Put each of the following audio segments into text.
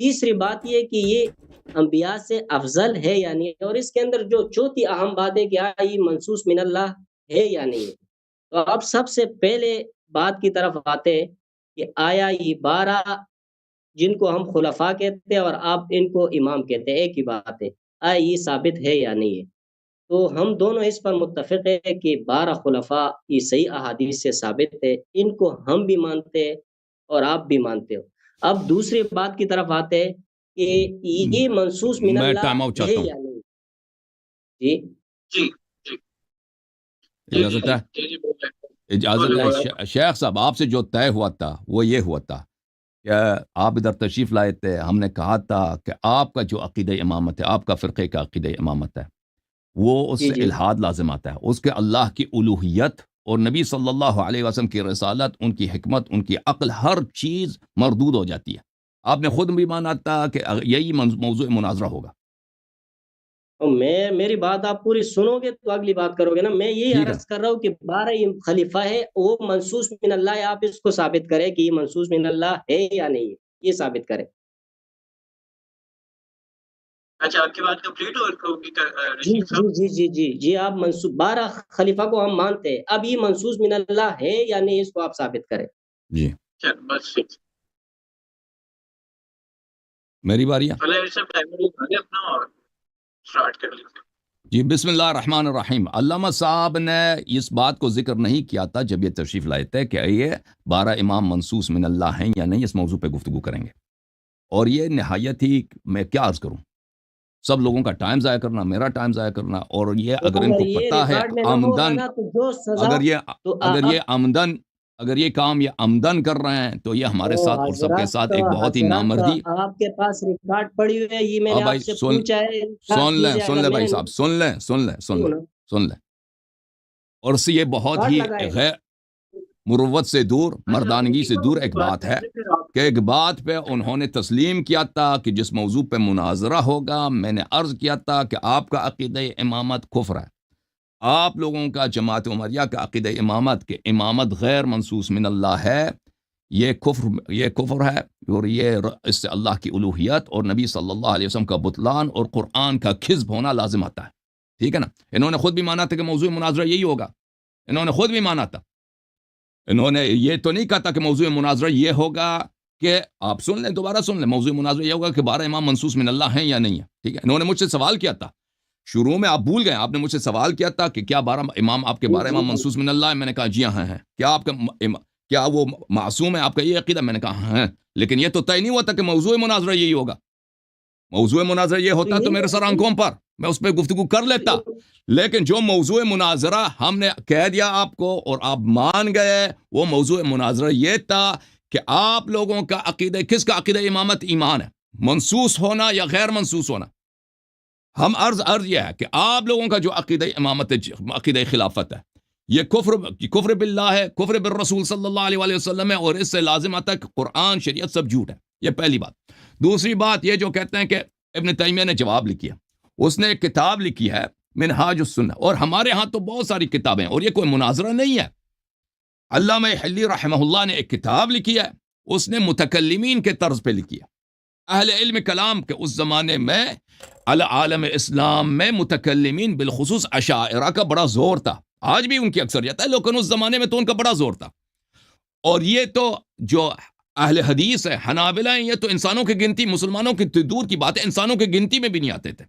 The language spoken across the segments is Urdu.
تیسری بات یہ کہ یہ انبیاء سے افضل ہے یا نہیں، اور اس کے اندر جو چوتھی اہم بات ہے کہ یہ منصوص من اللہ ہے یا نہیں ہے۔ تو اب سب سے پہلے بات کی طرف آتے ہیں کہ آیا یہ 12 جن کو ہم خلفاء کہتے ہیں اور آپ ان کو امام کہتے ہیں، ایک ہی بات ہے، آیا یہ ثابت ہے یا نہیں ہے؟ تو ہم دونوں اس پر متفق ہے کہ 12 خلفاء یہ صحیح احادیث سے ثابت ہے، ان کو ہم بھی مانتے ہیں اور آپ بھی مانتے ہو۔ اب دوسری بات کی طرف آتے ہیں کہ یہ منصوص من میں اللہ ٹائم آؤٹ ہے چاہتا ہوں، یا نہیں؟ جی جی جی جی اجازت ہے؟ جی جی بولیں اجازت بولیں ہے بولیں۔ شیخ صاحب، آپ سے جو طے ہوا تھا وہ یہ ہوا تھا کہ آپ ادھر تشریف لائے تھے، ہم نے کہا تھا کہ آپ کا جو عقیدہ امامت ہے، آپ کا فرقے کا عقیدہ امامت ہے، وہ اس جی سے جی الحاد لازم آتا ہے، اس کے اللہ کی الوہیت اور نبی صلی اللہ علیہ وسلم کی رسالت، ان کی حکمت، ان کی عقل، ہر چیز مردود ہو جاتی ہے۔ آپ نے خود بھی مانا تھا کہ یہی موضوع مناظرہ ہوگا۔ اور میری بات آپ پوری سنو گے تو اگلی بات کرو گے نا۔ میں یہی ٹھیک ہے، عرض کر رہا ہوں کہ 12 خلیفہ ہے، وہ منصوص من اللہ ہے، آپ اس کو ثابت کریں کہ یہ منصوص من اللہ ہے یا نہیں ہے، یہ ثابت کریں۔ اچھا آپ کی بات کمپلیٹ ہوگی جی رشید جی صاحب؟ جی جی جی جی آپ 12 خلیفہ کو ہم مانتے ہیں، اب یہ منصوص من اللہ ہے یا نہیں، اس کو آپ ثابت کریں۔ جی چل بس ٹھیک۔ میری باری ہے۔ چلے اس سے ٹائمر لگا دیں اپنا اور اسٹارٹ کر لیتے ہیں۔ جی بسم اللہ الرحمن الرحیم۔ علامہ صاحب نے اس بات کو ذکر نہیں کیا تھا جب یہ تشریف لائے تھے کہ یہ 12 امام منصوص من اللہ ہیں یا نہیں، اس موضوع پہ گفتگو کریں گے، اور یہ نہایت ہی، میں کیا عرض کروں، سب لوگوں کا ٹائم ضائع کرنا، میرا ٹائم ضائع کرنا، اور یہ تو اگر ان اگر کو یہ پتہ ہے ریکارڈ میں نہ ہوگا آمدن، نا تو جو سزا، تو اگر یہ کام یہ آمدن کر رہے ہیں تو یہ ہمارے تو ساتھ اور سب کے ساتھ ایک بہت ہی نامردی۔ آپ کے پاس ریکارڈ پڑی ہوئی ہے، یہ میں ہاں نے آپ بھائی سے سن پوچھا ہے، سن لیں کیجئے سن اگر لیں میں بھائی نے صاحب، سن لیں، اور اس سے یہ بہت ریکارڈ ہی لگائے۔ غیر مروت سے دور، اچھا مردانگی سے دور ایک بات کر ہے لیں پھر آپ۔ کہ ایک بات پہ انہوں نے تسلیم کیا تھا کہ جس موضوع پہ مناظرہ ہوگا، میں نے عرض کیا تھا کہ آپ کا عقیدہ امامت کفر ہے، آپ لوگوں کا جماعت عمریہ کا عقیدہ امامت کہ امامت غیر منصوص من اللہ ہے، یہ کفر ہے، اور اس سے اللہ کی الوہیت اور نبی صلی اللہ علیہ وسلم کا بطلان اور قرآن کا کذب ہونا لازم آتا ہے۔ ٹھیک ہے نا؟ انہوں نے خود بھی مانا تھا کہ موضوع مناظرہ یہی ہوگا، انہوں نے خود بھی مانا تھا، انہوں نے یہ تو نہیں کہا تھا کہ موضوع مناظرہ یہ ہوگا کہ آپ سن لیں، دوبارہ سن لیں، موضوع مناظرہ یہ ہوگا کہ 12 امام منصوص من اللہ ہیں یا نہیں ہے۔ ٹھیک ہے، انہوں نے مجھ سے سوال کیا تھا شروع میں، آپ بھول گئے، آپ نے مجھ سے سوال کیا تھا کہ کیا 12 امام، آپ کے 12 امام منصوص من اللہ ہیں؟ میں نے کہا جی ہاں ہیں۔ کیا آپ کا کیا وہ معصوم ہے، آپ کا یہ عقیدہ؟ میں نے کہا ہاں ہیں، لیکن یہ تو طے نہیں ہوا تھا کہ موضوع مناظرہ یہی ہوگا۔ موضوع مناظرہ یہ ہوتا تو میرے سر آنکھوں پر میں اس پہ گفتگو کر لیتا، لیکن جو موضوع مناظرہ ہم نے کہہ دیا آپ کو اور آپ مان گئے، وہ موضوع مناظرہ یہ تھا کہ آپ لوگوں کا عقیدہ، کس کا عقیدہ امامت ایمان ہے، منصوص ہونا یا غیر منصوص ہونا۔ ہم عرض یہ ہے کہ آپ لوگوں کا جو عقیدہ امامت ہے، عقیدہ خلافت ہے، یہ کفر باللہ ہے، کفر بالرسول صلی اللہ علیہ وآلہ وسلم ہے، اور اس سے لازم آتا ہے کہ قرآن شریعت سب جھوٹ ہے۔ یہ پہلی بات۔ دوسری بات یہ جو کہتے ہیں کہ ابن تیمیہ نے جواب لکھی ہے، اس نے ایک کتاب لکھی ہے منہاج السنہ، اور ہمارے ہاں تو بہت ساری کتابیں، اور یہ کوئی مناظرہ نہیں ہے۔ علامہ حلی رحمہ اللہ نے ایک کتاب لکھی ہے، اس نے متکلمین کے طرز پہ لکھی ہے، اہل علم کلام کے اس زمانے میں عالم اسلام میں متکلمین بالخصوص اشاعرہ کا بڑا زور تھا، آج بھی ان کی اکثریت ہے، لیکن اس زمانے میں تو ان کا بڑا زور تھا۔ اور یہ تو جو اہل حدیث ہے، حنابلہ ہیں، یہ تو انسانوں کی گنتی، مسلمانوں کی دور کی بات ہے، انسانوں کی گنتی میں بھی نہیں آتے تھے۔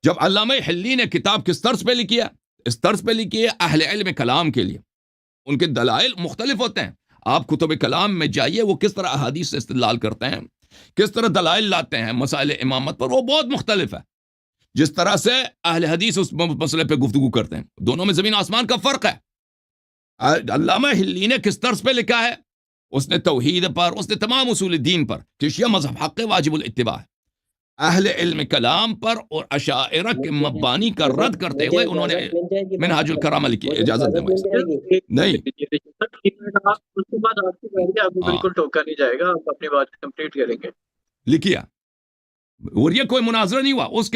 جب علامہ حلی نے کتاب کس طرز پہ لکھی ہے، اس طرز پہ لکھی ہے اہل علم کلام کے لیے، ان کے دلائل مختلف ہوتے ہیں۔ آپ کتب کلام میں جائیے، وہ کس طرح احادیث سے استدلال کرتے ہیں، کس طرح دلائل لاتے ہیں مسائل امامت پر، وہ بہت مختلف ہے جس طرح سے اہل حدیث اس مسئلے پہ گفتگو کرتے ہیں۔ دونوں میں زمین آسمان کا فرق ہے۔ علامہ حلی نے کس طرز پہ لکھا ہے، اس نے توحید پر، اس نے تمام اصول دین پر کہ شیعہ مذہب حق واجب الاتباع ہے، اہل علم کلام پر اور اشاعرہ کے مبانی کا رد کرتے ہوئے انہوں نے منہاج الکرامہ لکھی۔ اجازت دیں بھائی صاحب، نہیں آپ اس کے بعد آپ کی باری، آپ کو بالکل ٹوکا نہیں جائے گا، آپ اپنی بات کمپلیٹ کریں گے۔ لکھیا، اور یہ کوئی مناظرہ نہیں ہوا۔ اس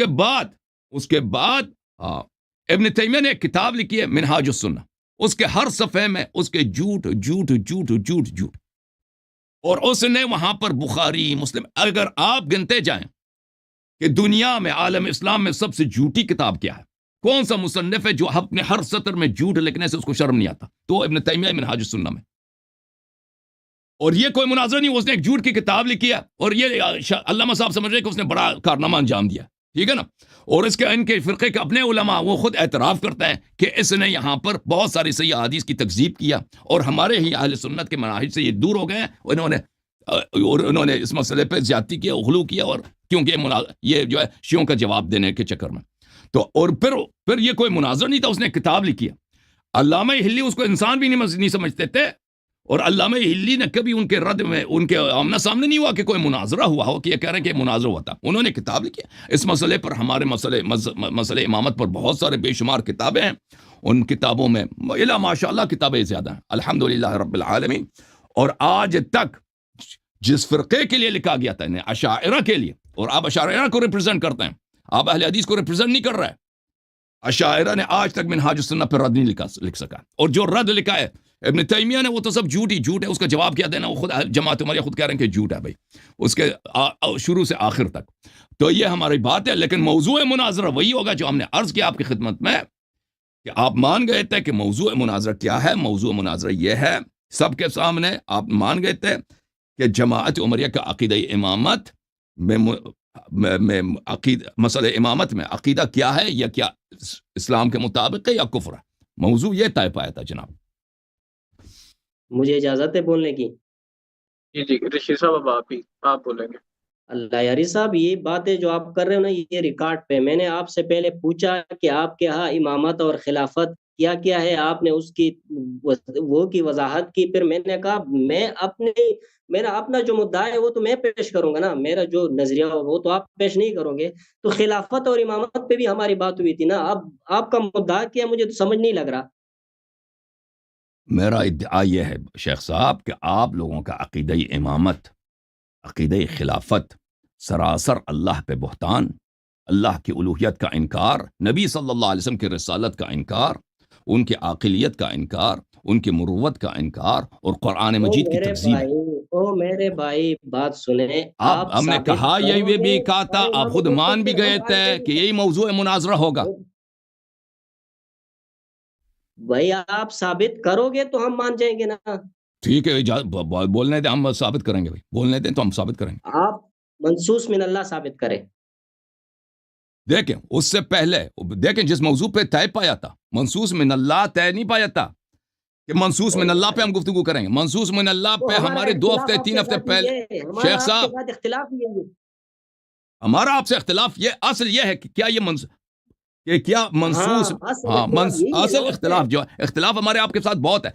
کے بعد ابن تیمیہ نے ایک کتاب لکھی ہے منہاج السنہ، اس کے ہر صفحے میں اس کے جھوٹ جھوٹ جھوٹ جھوٹ جھوٹ اور اس نے وہاں پر بخاری مسلم، اگر آپ گنتے جائیں کہ دنیا میں عالم اسلام میں سب سے جھوٹی کتاب کیا ہے، کون سا مصنف ہے جو اپنے ہر سطر میں جھوٹ لکھنے سے اس کو شرم نہیں آتا، تو ابن تیمیہ منہاج السنہ میں. اور یہ کوئی مناظرہ نہیں، اس نے ایک جھوٹ کی کتاب لکھی ہے اور یہ علامہ صاحب سمجھ رہے کہ اس نے بڑا کارنامہ انجام دیا، ٹھیک ہے نا. اور اس کے ان کے فرقے کے اپنے علماء وہ خود اعتراف کرتے ہیں کہ اس نے یہاں پر بہت ساری صحیح احادیث کی تکذیب کیا، اور ہمارے ہی اہل سنت کے مناہج سے یہ دور ہو گئے ہیں. انہوں نے اس مسئلے پہ زیادتی کیا، غلو کیا، اور کیونکہ یہ جو ہے شیعوں کا جواب دینے کے چکر میں. تو اور پھر یہ کوئی مناظر نہیں تھا، اس نے کتاب لکھی ہے. علامہ ہلی اس کو انسان بھی نہیں سمجھتے تھے، اور علامہ ہلی نے کبھی ان کے رد میں ان کے آمنا سامنے نہیں ہوا کہ کوئی مناظرہ ہوا ہو کہ یہ کہہ رہے ہیں کہ مناظرہ ہوا تھا. انہوں نے کتاب لکھی اس مسئلے پر. ہمارے مسئلے امامت پر بہت سارے بے شمار کتابیں ہیں، ان کتابوں میں ماشاء اللہ کتابیں زیادہ ہیں الحمدللہ رب العالمین. اور آج تک جس فرقے کے لیے لکھا گیا تھا انہیں اشاعرہ کے لیے، اور آپ اشاعرہ کو ریپرزینٹ کرتے ہیں، آپ اہل حدیث کو ریپرزینٹ نہیں کر رہے. اشاعرہ نے آج تک منہاج السنہ پر رد نہیں لکھ سکا، اور جو رد لکھا ہے ابن تیمیہ نے وہ تو سب جھوٹ ہے. اس کا جواب کیا دینا، وہ خود جماعت عمریہ خود کہہ رہے ہیں کہ جھوٹ ہے بھائی، اس کے شروع سے آخر تک. تو یہ ہماری بات ہے، لیکن موضوع مناظرہ وہی ہوگا جو ہم نے عرض کیا آپ کی خدمت میں کہ آپ مان گئے تھے کہ موضوع مناظرہ کیا ہے. موضوع مناظرہ یہ ہے سب کے سامنے، آپ مان گئے تھے کہ جماعت عمریہ کا عقیدہ امامت میں مسئلہ امامت میں عقیدہ کیا ہے، یا کیا اسلام کے مطابق ہے یا کفر ہے. موضوع یہ طے پایا تھا جناب. مجھے اجازت ہے بولنے کی؟ جی رشید صاحب آپ بولیں گے. اللہ یاری صاحب، یہ باتیں جو آپ کر رہے ہو نا، یہ ریکارڈ پہ میں نے آپ سے پہلے پوچھا کہ آپ کے ہاں امامت اور خلافت کیا کیا ہے، آپ نے اس کی وہ کی وضاحت کی. پھر میں نے کہا میرا اپنا جو مدعا ہے وہ تو میں پیش کروں گا نا، میرا جو نظریہ ہو وہ تو آپ پیش نہیں کرو گے. تو خلافت اور امامت پہ بھی ہماری بات ہوئی تھی نا. اب آپ کا مدعا کیا مجھے تو سمجھ نہیں لگ رہا. میرا ادعا یہ ہے شیخ صاحب کہ آپ لوگوں کا عقیدہ امامت، عقیدہ خلافت سراسر اللہ پہ بہتان، اللہ کی الوہیت کا انکار، نبی صلی اللہ علیہ وسلم کی رسالت کا انکار، ان کی عاقلیت کا انکار، ان کی مروت کا انکار، اور قرآن مجید کی تکذیب ہے. میرے بھائی بات سنیں. آپ ہم نے کہا یہ بھی کہا تھا، آپ خود مان بھی گئے تھے کہ یہی موضوع مناظرہ ہوگا. بھائی آپ ثابت کرو گے تو ہم مان جائیں گے نا. ٹھیک ہے، بولنے دیں، ہم ثابت کریں گے بھائی، بولنے دیں تو ہم ثابت کریں گے. آپ منصوص من اللہ ثابت کریں. دیکھیں اس سے پہلے دیکھیں جس موضوع پہ طے پایا تھا، منصوص من اللہ طے نہیں پایا تھا کہ منصوص من اللہ پہ ہم گفتگو کریں گے. منصوص من اللہ پہ ہمارے 2 ہفتے 3 ہفتے پہلے شیخ صاحب ہمارا آپ سے اختلاف یہ اصل یہ ہے کہ کیا یہ منصوص اصل اختلاف جو اختلاف ہمارے آپ کے ساتھ بہت ہے.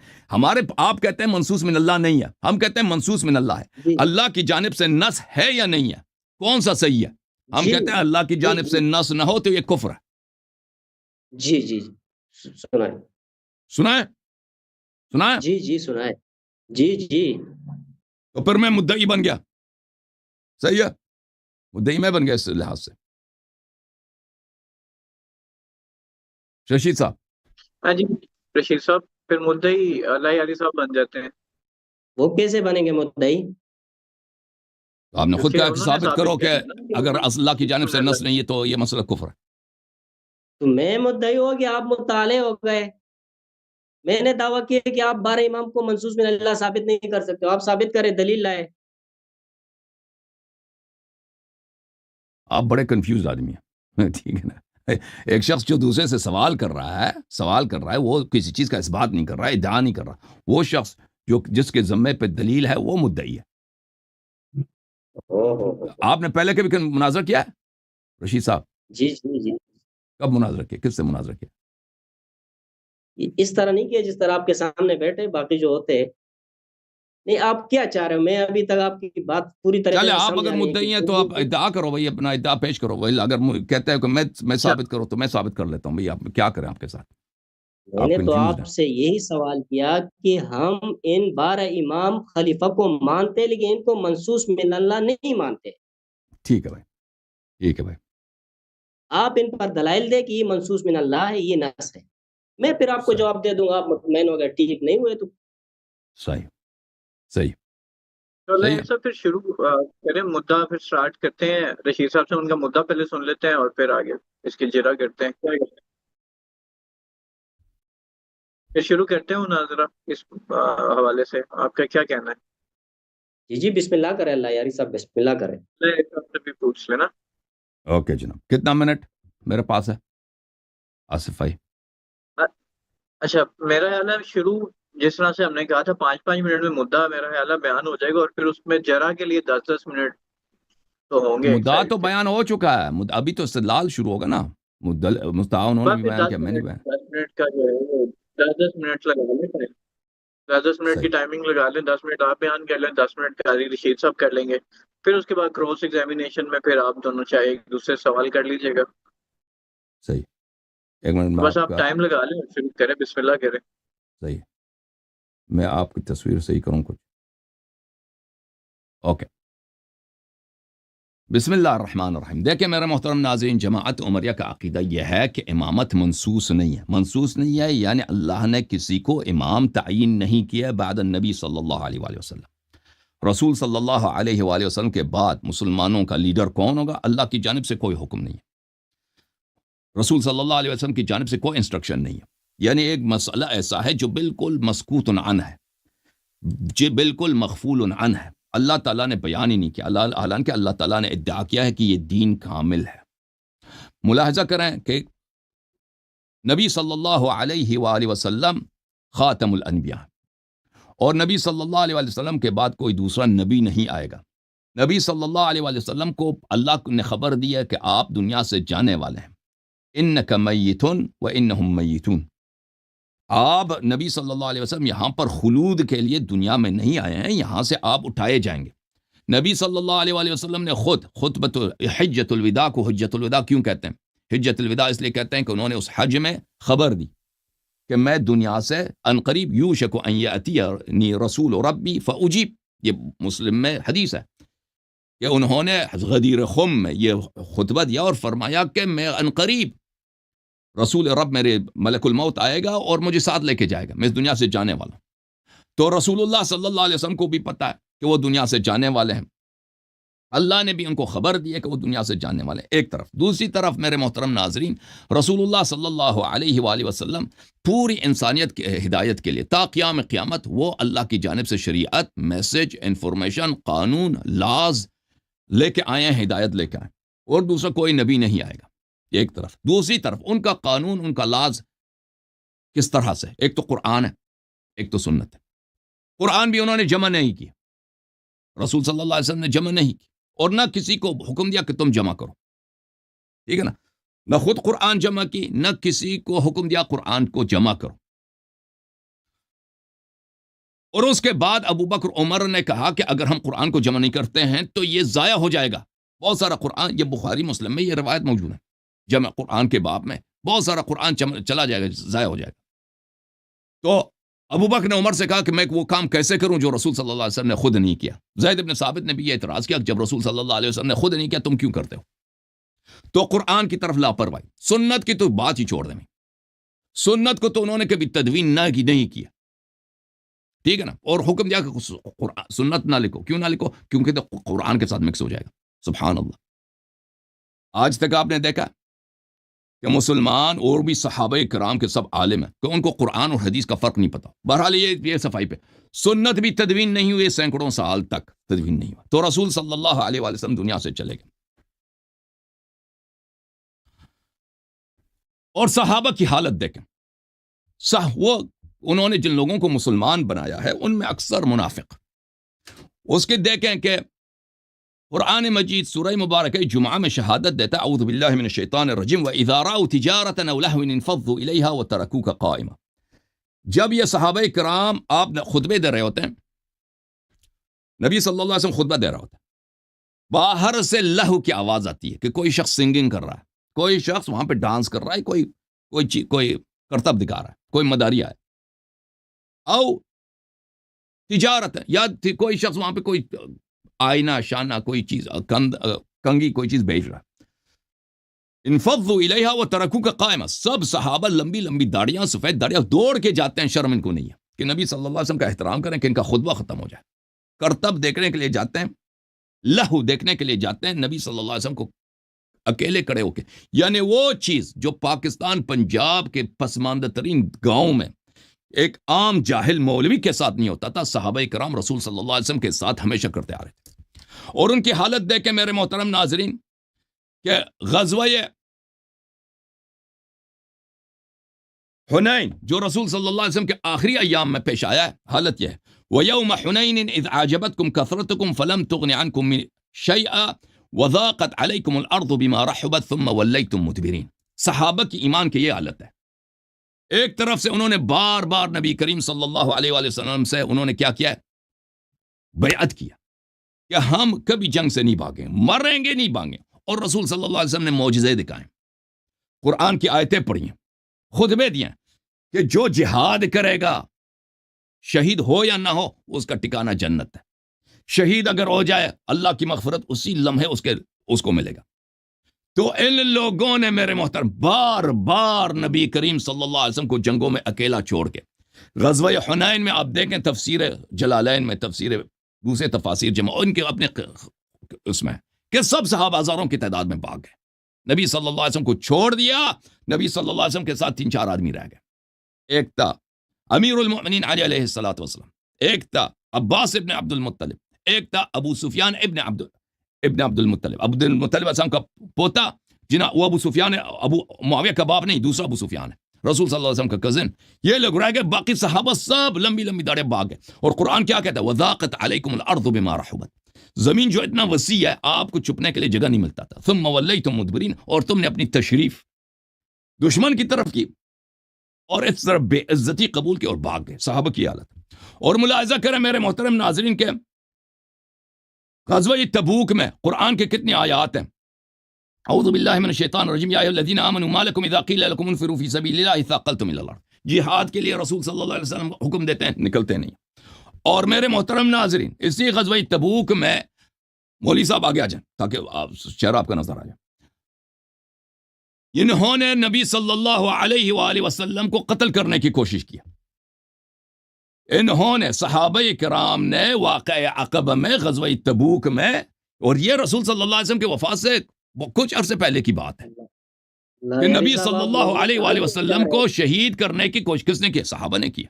آپ کہتے ہیں منصوص من اللہ نہیں ہے، ہم کہتے ہیں منصوص من اللہ ہے. اللہ کی جانب سے نص ہے یا نہیں ہے، کون سا صحیح ہے؟ ہم کہتے ہیں اللہ کی جانب سے نص نہ ہو تو یہ کفر ہے. جی سنائے جی سنائے. جی تو پھر میں مدعی بن گیا، صحیح ہے، مدعی میں بن گیا اس لحاظ سے. رشید صاحب. ہاں جی رشید صاحب، پھر مدعی اللہ علی صاحب بن جاتے ہیں. وہ کیسے بنیں گے مدعی؟ آپ نے خود کہا کہ ثابت کرو کہ اگر اللہ کی جانب سے نص نہیں ہے تو یہ مسئلہ کفر ہے. تو میں مدعی ہو گیا، آپ مطالعے ہو گئے. میں نے دعویٰ کیا کہ آپ 12 امام کو منصوص من اللہ ثابت نہیں کر سکتے، آپ ثابت کریں، دلیل لائے. آپ بڑے کنفیوز آدمی ہیں، ٹھیک ہے نا. ایک شخص جو دوسرے سے سوال کر رہا ہے وہ کسی چیز کا اثبات نہیں کر رہا ہے، ادعا نہیں کر رہا. وہ شخص جس کے ذمے پہ دلیل ہے وہ مدعی ہے. آپ نے پہلے کبھی مناظرہ کیا ہے رشید صاحب؟ جی کب مناظرہ کیا، کس سے مناظرہ کیا؟ اس طرح نہیں کیا جس طرح آپ کے سامنے بیٹھے باقی جو ہوتے. نہیں آپ کیا چاہ رہے ہو؟ میں ابھی تک آپ کی بات پوری طرح چلے آپ اگر مدعی ہیں تو آپ ادعا کرو بھائی، اپنا ادعا پیش کرو بھائی. اگر کہتے ہیں کہ میں ثابت کروں تو میں ثابت کر لیتا ہوں بھائی. آپ کیا کریں آپ کے ساتھ؟ میں نے تو آپ سے یہی سوال کیا کہ ہم ان 12 امام خلیفہ کو مانتے لیکن ان کو منصوص من اللہ نہیں مانتے. ٹھیک ہے بھائی. آپ ان پر دلائل دے کہ یہ منصوص من اللہ ہے، یہ نص ہے. میں پھر آپ کو جواب دے دوں گا. آپ مطمئن ہو گئے، ٹھیک نہیں ہوئے تو صحیح. تو صحیح لائن ہے. صاحب پھر شروع کریں، مدعا پھر سٹارٹ کرتے ہیں، رشید صاحب سے ان کا مدعا پہلے سن لیتے ہیں اور پھر آگے اس کی جرا کرتے ہیں، کیا کرتے ہیں؟ پھر شروع کرتے ہیں مناظرہ اس حوالے سے، آپ کا کیا کہنا ہے؟ جی جی بسم اللہ کریں، اللہ یاری صاحب بسم اللہ کریں. میں ایک آپ سے بھی پوچھ لینا. اوکے جناب، کتنا منٹ میرے پاس ہے آصف بھائی؟ اچھا میرا خیال ہے شروع جس طرح سے ہم نے کہا تھا 5 منٹ میں مدعا میرا خیال ہے بیان ہو جائے گا، اور پھر اس میں جرا کے لیے 10 منٹ تو ہوں گے ایک مدعا سائڈ تو سے. بیان ہو چکا ہے، ابھی تو استدلال شروع ہوگا نا. مدعا انہوں نے بس بھی پھر بیان کیا، دس میں نے منٹ بیان. 10 منٹ کا جو ہے وہ 10 منٹ لگا لیں، 10 منٹ کی صحیح. ٹائمنگ لگا لیں، 10 منٹ آپ بیان کر لیں، 10 منٹ قاری رشید صاحب کر لیں گے. پھر اس کے بعد کراس ایگزامینیشن میں پھر آپ دونوں چاہے ایک دوسرے سے سوال کر لیجیے گا. صحیح. ایک منٹ میں بس آپ آپ کا. ٹائم لگا لیں اور شروع کریں، بسم اللہ کریں. صحیح. میں آپ کی تصویر صحیح کروں کچھ. اوکے. بسم اللہ الرحمن الرحیم. دیکھیں میرے محترم ناظرین، جماعت عمریہ کا عقیدہ یہ ہے کہ امامت منسوس نہیں ہے. منسوس نہیں ہے یعنی اللہ نے کسی کو امام تعین نہیں کیا بعد النبی صلی اللہ علیہ وآلہ وسلم. رسول صلی اللہ علیہ وآلہ وسلم کے بعد مسلمانوں کا لیڈر کون ہوگا، اللہ کی جانب سے کوئی حکم نہیں ہے. رسول صلی اللہ علیہ وسلم کی جانب سے کوئی انسٹرکشن نہیں ہے. یعنی ایک مسئلہ ایسا ہے جو بالکل مسکوت عنہ ہے، جو بالکل مغفول عنہ ہے، اللہ تعالیٰ نے بیان ہی نہیں کیا. حالانکہ اللہ تعالیٰ نے ادعا کیا ہے کہ یہ دین کامل ہے. ملاحظہ کریں کہ نبی صلی اللہ علیہ وآلہ وسلم خاتم الانبیاء، اور نبی صلی اللہ علیہ وآلہ وسلم کے بعد کوئی دوسرا نبی نہیں آئے گا. نبی صلی اللہ علیہ وآلہ وسلم کو اللہ نے خبر دی ہے کہ آپ دنیا سے جانے والے ہیں. انک میت وانہم میتون. آپ نبی صلی اللہ علیہ وسلم یہاں پر خلود کے لیے دنیا میں نہیں آئے ہیں، یہاں سے آپ اٹھائے جائیں گے. نبی صلی اللہ علیہ وآلہ وسلم نے خود خطبۃ حجۃ الوداع کو حجۃ الوداع کیوں کہتے ہیں؟ حجۃ الوداع اس لیے کہتے ہیں کہ انہوں نے اس حج میں خبر دی کہ میں دنیا سے عنقریب یوشک ان یأتینی رسول ربی فاجیب. یہ مسلم میں حدیث ہے کہ انہوں نے غدیر خم میں یہ خطبہ دیا اور فرمایا کہ میں عنقریب رسول رب میرے ملک الموت آئے گا اور مجھے ساتھ لے کے جائے گا، میں اس دنیا سے جانے والا ہوں. تو رسول اللہ صلی اللہ علیہ وسلم کو بھی پتہ ہے کہ وہ دنیا سے جانے والے ہیں، اللہ نے بھی ان کو خبر دی ہے کہ وہ دنیا سے جانے والے ہیں. ایک طرف. دوسری طرف میرے محترم ناظرین، رسول اللہ صلی اللہ علیہ وآلہ وسلم پوری انسانیت کی ہدایت کے لیے تا قیام قیامت وہ اللہ کی جانب سے شریعت، میسج، انفارمیشن، قانون، لاز لے کے آئے ہیں، ہدایت لے کے آئے، اور دوسرا کوئی نبی نہیں آئے گا. ایک طرف. دوسری طرف ان کا قانون، ان کا لاز کس طرح سے؟ ایک تو قرآن ہے، ایک تو سنت ہے. قرآن بھی انہوں نے جمع نہیں کیا، رسول صلی اللہ علیہ وسلم نے جمع نہیں کی، اور نہ کسی کو حکم دیا کہ تم جمع کرو. ٹھیک ہے نا؟ نہ خود قرآن جمع کی، نہ کسی کو حکم دیا قرآن کو جمع کرو. اور اس کے بعد ابو بکر عمر نے کہا کہ اگر ہم قرآن کو جمع نہیں کرتے ہیں تو یہ ضائع ہو جائے گا. بہت سارا قرآن، یہ بخاری مسلم میں یہ روایت موجود ہے، جمع قرآن کے باب میں بہت سارا قرآن چلا جائے گا، ضائع ہو جائے گا. تو ابو بکر نے عمر سے کہا کہ میں وہ کام کیسے کروں جو رسول صلی اللہ علیہ وسلم نے خود نہیں کیا. زید بن ثابت نے بھی یہ اعتراض کیا کہ جب رسول صلی اللہ علیہ وسلم نے خود نہیں کیا تم کیوں کرتے ہو؟ تو قرآن کی طرف لاپرواہی. سنت کی تو بات ہی چھوڑ دیں، سنت کو تو انہوں نے کبھی تدوین نہیں کیا. ٹھیک ہے نا؟ اور حکم دیا کہ سنت نہ لکھو. کیوں نہ لکھو؟ کیونکہ تو قرآن کے ساتھ مکس ہو جائے گا. سبحان اللہ. آج تک آپ نے دیکھا کہ مسلمان اور بھی صحابہ کرام کے سب عالم ہیں کہ ان کو قرآن اور حدیث کا فرق نہیں پتا. بہرحال یہ صفائی پہ سنت بھی تدوین نہیں ہوئی، سینکڑوں سال تک تدوین نہیں ہوا. تو رسول صلی اللہ علیہ وآلہ وسلم دنیا سے چلے گئے، اور صحابہ کی حالت دیکھیں. وہ انہوں نے جن لوگوں کو مسلمان بنایا ہے ان میں اکثر منافق. اس کے دیکھیں کہ قرآن مجید سورہ مبارکہ جمعہ میں شہادت دیتا اعوذ باللہ من الشیطان الرجیم وَإِذَا رَأَوْا تِجَارَةً أَوْ لَهْوًا انفضوا إِلَيْهَا وَتَرَكُوكَ قَائِمًا. جب یہ صحابہ کرام آپ خطبے دے رہے ہوتے ہیں، نبی صلی اللہ علیہ وسلم خطبہ دے رہا ہوتا ہے، باہر سے لہو کی آواز آتی ہے کہ کوئی شخص سنگنگ کر رہا ہے، کوئی شخص وہاں پہ ڈانس کر رہا ہے، کوئی کرتب دکھا رہا ہے، کوئی مداریہ ہے، او تجارت ہے، یا کوئی شخص وہاں پہ کوئی آئینہ شانہ کوئی چیز کنگی کوئی چیز بیچ رہا ہے. انفضوا الیہا وترکوک قائما. سب صحابہ لمبی لمبی داڑیاں، سفید داڑیاں، دوڑ کے جاتے ہیں، شرم ان کو نہیں ہے کہ نبی صلی اللہ علیہ وسلم کا احترام کریں کہ ان کا خطبہ ختم ہو جائے. کرتب دیکھنے کے لیے جاتے ہیں، لہو دیکھنے کے لیے جاتے ہیں نبی صلی اللہ علیہ وسلم کو اکیلے کھڑے ہو کے، یعنی وہ چیز جو پاکستان پنجاب کے پسماندہ ترین گاؤں میں ایک عام جاہل مولوی کے ساتھ نہیں ہوتا تھا، صحابہ کرام رسول صلی اللہ علیہ وسلم کے ساتھ ہمیشہ کرتے آ رہے تھے۔ اور ان کی حالت دیکھ کے میرے محترم ناظرین کہ غزوہ حنین جو رسول صلی اللہ علیہ وسلم کے آخری ایام میں پیش آیا ہے، حالت یہ ہے وَيَوْمَ حُنَيْنٍ إِذْ أَعْجَبَتْكُمْ كَثْرَتُكُمْ فَلَمْ تُغْنِ عَنْكُمْ شَيْئًا وَضَاقَتْ عَلَيْكُمُ الْأَرْضُ بِمَا رَحُبَتْ ثُمَّ وَلَّيْتُمْ مُدْبِرِينَ۔ صحابہ کی ایمان کی یہ حالت ہے، ایک طرف سے انہوں نے بار بار نبی کریم صلی اللہ علیہ وآلہ وسلم سے انہوں نے کیا کیا ہے؟ بیعت کیا کہ ہم کبھی جنگ سے نہیں بھاگیں، مریں گے نہیں بھاگیں، اور رسول صلی اللہ علیہ وسلم نے معجزے دکھائیں، قرآن کی آیتیں پڑھی ہیں، خطبے دیے کہ جو جہاد کرے گا شہید ہو یا نہ ہو اس کا ٹھکانہ جنت ہے، شہید اگر ہو جائے اللہ کی مغفرت اسی لمحے اس کو ملے گا۔ تو ان لوگوں نے میرے محترم بار بار نبی کریم صلی اللہ علیہ وسلم کو جنگوں میں اکیلا چھوڑ کے، غزوہ حنین میں آپ دیکھیں تفسیر جلالین میں، تفسیر دوسرے تفاسیر جمع ان کے اپنے اس میں کہ سب صحابہ ہزاروں کی تعداد میں بھاگ گئے، نبی صلی اللہ علیہ وسلم کو چھوڑ دیا، نبی صلی اللہ علیہ وسلم کے ساتھ 3-4 آدمی رہ گئے، ایک تھا امیر المؤمنین علی علیہ الصلوۃ والسلام، ایک تھا عباس ابن عبد المطلب، ایک تھا ابو سفیان ابن عبد المطلب، عبد المطلب اسلام کا پوتا جنا وہ ابو سفیان ہے، ابو معاویہ کا باپ نہیں، دوسرا ابو سفیان ہے، رسول صلی اللہ علیہ وسلم کا کزن، یہ لوگ رہ گئے، باقی صحابہ سب لمبی لمبی داڑیں بھاگ گئے۔ اور قرآن کیا کہتا ہے وَضَاقَتْ عَلَيْكُمُ الْأَرْضُ بِمَا رَحُبَتْ، زمین جو اتنا وسیع ہے آپ کو چھپنے کے لیے جگہ نہیں ملتا تھا، ثُمَّ وَلَّيْتُمْ مُدْبِرِينَ، اور تم نے اپنی تشریف دشمن کی طرف کی اور اس طرف بے عزتی قبول کی اور بھاگ گئے، صحابہ کی حالت۔ اور ملاحظہ کریں میرے محترم ناظرین کے غزوہ تبوک میں قرآن کے کتنی آیات ہیں، اعوذ باللہ من الشیطان الرجیم، یا ایھا الذین آمنوا ما لکم اذا قیل لکم انفروا فی سبیل اللہ ثاقلتم الی الارض، جہاد کے لیے رسول صلی اللہ علیہ وسلم حکم دیتے ہیں، نکلتے نہیں۔ اور میرے محترم ناظرین اسی غزوہ تبوک میں مولوی صاحب آگے آ جائیں تاکہ چہرہ آپ کا نظر آ جائے، انہوں نے نبی صلی اللہ علیہ وآلہ وسلم کو قتل کرنے کی کوشش کی، انہوں نے صحابہ کرام نے واقعہ عقبہ میں غزوہ تبوک میں، اور یہ رسول صلی اللہ علیہ وسلم کے وفات سے کچھ عرصے پہلے کی بات ہے کہ نبی صلی اللہ علیہ وآلہ وسلم کو شہید کرنے کی کوشش کس نے کی؟ صحابہ نے کی،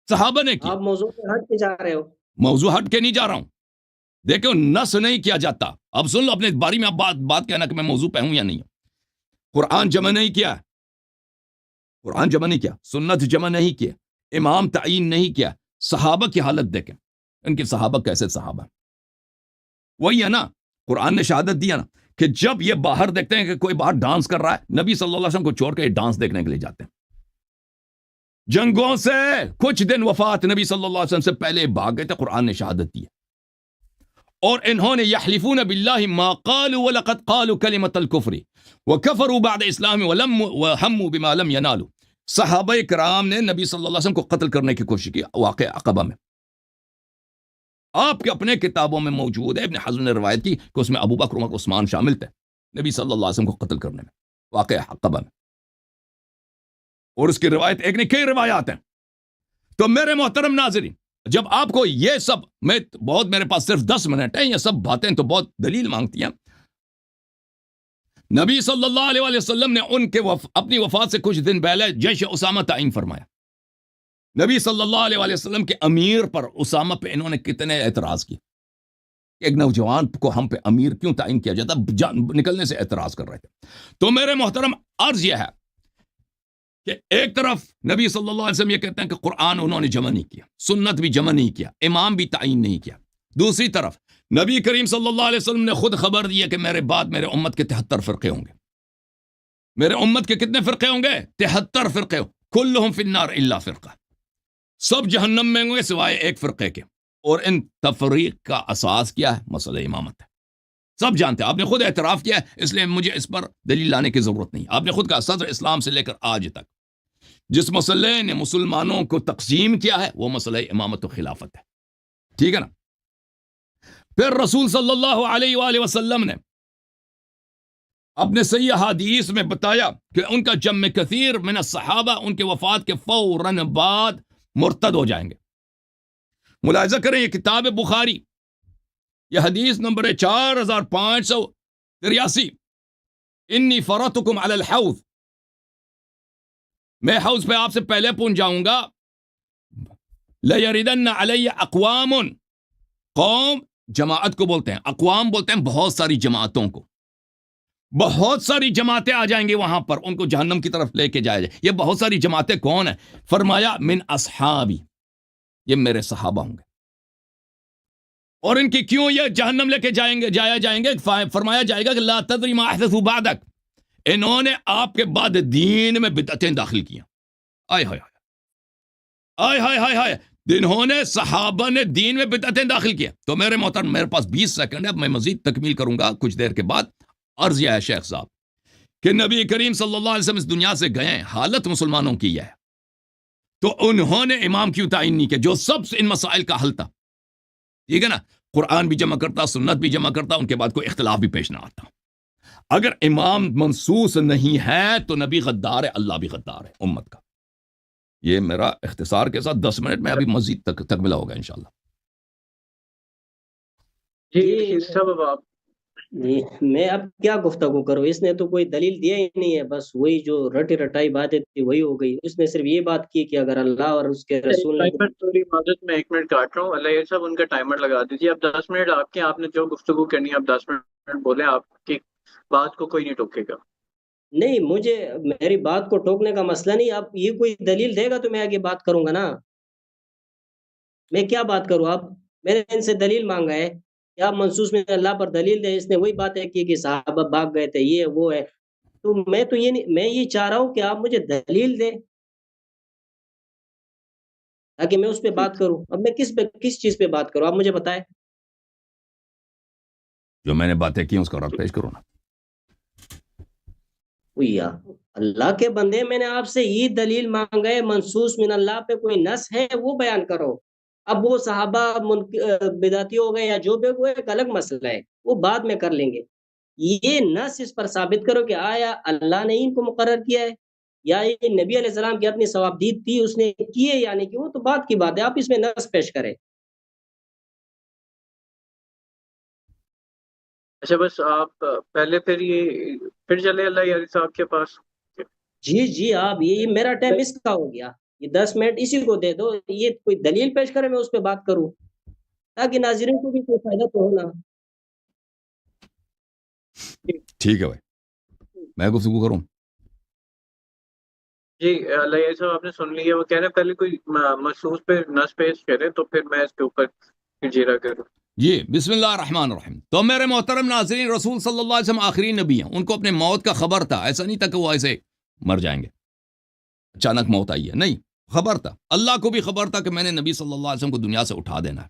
صحابہ نے کی۔ آپ موضوع پہ ہٹ کے جا رہے ہو، موضوع ہٹ کے نہیں جا رہا ہوں، دیکھو نس نہیں کیا جاتا، اب سن لو اپنے باری میں اب بات کہنا کہ میں موضوع پہ ہوں یا نہیں ہوں۔ قرآن جمع نہیں کیا، قرآن جمع نہیں کیا، سنت جمع نہیں کیا، امام تعین نہیں کیا، صحابہ کی حالت دیکھیں، ان کے صحابہ کیسے صحابہ، وہی ہے نا، قرآن نے شہادت دیا نا کہ جب یہ باہر دیکھتے ہیں کہ کوئی باہر ڈانس کر رہا ہے، نبی صلی اللہ علیہ وسلم کو چھوڑ کے یہ ڈانس دیکھنے کے لیے جاتے ہیں۔ جنگوں سے کچھ دن وفات نبی صلی اللہ علیہ وسلم سے پہلے بھاگ گئے تھے، قرآن نے شہادت دی ہے۔ اور انہوں نے یحلفون باللہ ما قالوا ولقد قالوا کلمۃ الکفر وکفروا بعد اسلام وہموا بما لم ینالوا، صحابہ کرام نے نبی صلی اللہ علیہ وسلم کو قتل کرنے کی کوشش کی واقعہ عقبہ میں، آپ کے اپنے کتابوں میں موجود ہے، ابن حزم نے روایت کی کہ اس میں ابو بکر عمر عثمان شامل تھے نبی صلی اللہ علیہ وسلم کو قتل کرنے میں واقعہ عقبہ میں، اور اس کی روایت ایک نہیں کئی روایات ہیں۔ تو میرے محترم ناظرین جب آپ کو یہ سب، میں بہت میرے پاس صرف 10 منٹ ہیں، یہ سب باتیں تو بہت دلیل مانگتی ہیں، نبی صلی اللہ علیہ وآلہ وسلم نے ان کے اپنی وفات سے کچھ دن پہلے جیش اسامہ تعین فرمایا، نبی صلی اللہ علیہ وآلہ وسلم کے امیر پر اسامہ پہ انہوں نے کتنے اعتراض کیے، ایک نوجوان کو ہم پہ امیر کیوں تعین کیا جاتا، نکلنے سے اعتراض کر رہے تھے۔ تو میرے محترم عرض یہ ہے کہ ایک طرف نبی صلی اللہ علیہ وسلم یہ کہتے ہیں کہ قرآن انہوں نے جمع نہیں کیا، سنت بھی جمع نہیں کیا، امام بھی تعین نہیں کیا، دوسری طرف نبی کریم صلی اللہ علیہ وسلم نے خود خبر دی ہے کہ میرے بعد میرے امت کے 73 فرقے ہوں گے، میرے امت کے کتنے فرقے ہوں گے؟ 73 فرقے، کلہم فی النار الا فرقہ، سب جہنم میں ہوں گے سوائے ایک فرقے کے۔ اور ان تفریق کا اساس کیا ہے؟ مسئلہ امامت ہے، سب جانتے ہیں، آپ نے خود اعتراف کیا ہے، اس لیے مجھے اس پر دلیل لانے کی ضرورت نہیں، آپ نے خود کہا صدر اسلام سے لے کر آج تک جس مسئلے نے مسلمانوں کو تقسیم کیا ہے وہ مسئلہ امامت و خلافت ہے، ٹھیک ہے نا؟ پھر رسول صلی اللہ علیہ وآلہ وسلم نے اپنے صحیح حدیث میں بتایا کہ ان کا جمع کثیر من الصحابہ ان کے وفات کے فوراً بعد مرتد ہو جائیں گے، ملاحظہ کریں یہ کتاب بخاری، یہ حدیث نمبر 4583، انی فرطکم علی الحوض، میں حوض پہ آپ سے پہلے پہنچ جاؤں گا، لیردن علی اقوام، قوم جماعت کو بولتے ہیں، اقوام بولتے ہیں بہت ساری جماعتوں کو، بہت ساری جماعتیں آ جائیں گی وہاں پر، ان کو جہنم کی طرف لے کے جایا جائے۔ یہ بہت ساری جماعتیں کون ہیں؟ فرمایا من اصحابی، یہ میرے صحابہ ہوں گے۔ اور ان کی کیوں یہ جہنم لے کے جایا جائیں گے؟ فرمایا جائے گا کہ لا تدری ما احدثوا بعدک، انہوں نے آپ کے بعد دین میں بدعتیں داخل کیا۔ آئے ہائے آئے ہائے ہائے ہائے، جنہوں نے صحابہ نے دین میں بدعتیں داخل کیا۔ تو میرے محترم، میرے پاس 20 سیکنڈ ہے، اب میں مزید تکمیل کروں گا کچھ دیر کے بعد۔ عرض یہ ہے شیخ صاحب کہ نبی کریم صلی اللہ علیہ وسلم اس دنیا سے گئے ہیں، حالت مسلمانوں کی ہے، تو انہوں نے امام کیوں تعین نہیں کیا جو سب سے ان مسائل کا حل تھا؟ ٹھیک ہے نا، قرآن بھی جمع کرتا، سنت بھی جمع کرتا، ان کے بعد کوئی اختلاف بھی پیش نہ آتا۔ اگر امام منصوص نہیں ہے تو نبی غدار ہے، اللہ بھی غدار ہے امت کا۔ یہ میرا اختصار کے ساتھ 10 منٹ میں، ابھی مزید تکملہ ہوگا انشاءاللہ۔ جی سب آپ جی، میں اب کیا گفتگو کروں؟ اس نے تو کوئی دلیل دیا ہی نہیں ہے، بس وہی جو رٹی رٹائی باتیں تھی وہی ہو گئی۔ اس نے صرف یہ بات کی کہ اگر اللہ اور اس کے رسول نے ٹائمر تھوڑی عادت میں 1 منٹ کاٹ رہا ہوں، اللہ صاحب ان کا ٹائمر لگا دیجیے۔ اب 10 منٹ آپ کے، آپ نے جو گفتگو کرنی ہے اب 10 منٹ بولیں، آپ کی بات کو کوئی نہیں ٹوکے گا۔ نہیں، مجھے میری بات کو ٹوکنے کا مسئلہ نہیں، اب یہ کوئی دلیل دے گا تو میں آگے بات کروں گا نا۔ میں کیا بات کروں؟ اب میں نے ان سے دلیل مانگا ہے کہ آپ منصوص میں اللہ پر دلیل دیں، اس نے وہی باتیں کی کہ صحابہ بھاگ گئے تھے، یہ وہ ہے۔ تو میں تو یہ نہیں، میں یہ چاہ رہا ہوں کہ آپ مجھے دلیل دیں تاکہ میں اس پہ بات کروں۔ اب میں کس چیز پہ بات کروں؟ آپ مجھے بتائیں۔ جو میں نے باتیں کی اس کا رد پیش کرو نا۔ یا اللہ کے بندے، میں نے آپ سے یہ دلیل مانگا ہے منصوص من اللہ پہ کوئی نص ہے وہ بیان کرو۔ اب وہ صحابہ بدعتی ہو گئے یا جو بھی، وہ ایک الگ مسئلہ ہے، وہ بعد میں کر لیں گے۔ یہ نص اس پر ثابت کرو کہ آیا اللہ نے ان کو مقرر کیا ہے یا یہ نبی علیہ السلام کی اپنی ثوابدید تھی اس نے کیے، یعنی کہ وہ تو بات کی بات ہے، آپ اس میں نص پیش کریں۔ اچھا بس آپ پہلے پھر چلے اللہ یاری صاحب کے پاس۔ جی آپ، یہ میرا ٹائم اس کا ہو گیا، یہ 10 منٹ اسی کو دے دو، یہ کوئی دلیل پیش کرے میں اس پہ بات کروں تاکہ ناظرین کو بھی کوئی فائدہ تو ہونا۔ ٹھیک ہے بھائی، میں گفتگو کروں۔ جی اللہ یاری صاحب آپ نے سن لیا، وہ کہہ رہے ہیں پہلے کوئی مخصوص پہ نص پیش کرے تو پھر میں اس کے اوپر جیرا کروں۔ جی بسم اللہ الرحمن الرحیم۔ تو میرے محترم ناظرین، رسول صلی اللہ علیہ وسلم آخری نبی ہیں، ان کو اپنے موت کا خبر تھا، ایسا نہیں تھا کہ وہ ایسے مر جائیں گے، اچانک موت آئی ہے، نہیں، خبر تھا، اللہ کو بھی خبر تھا کہ میں نے نبی صلی اللہ علیہ وسلم کو دنیا سے اٹھا دینا ہے۔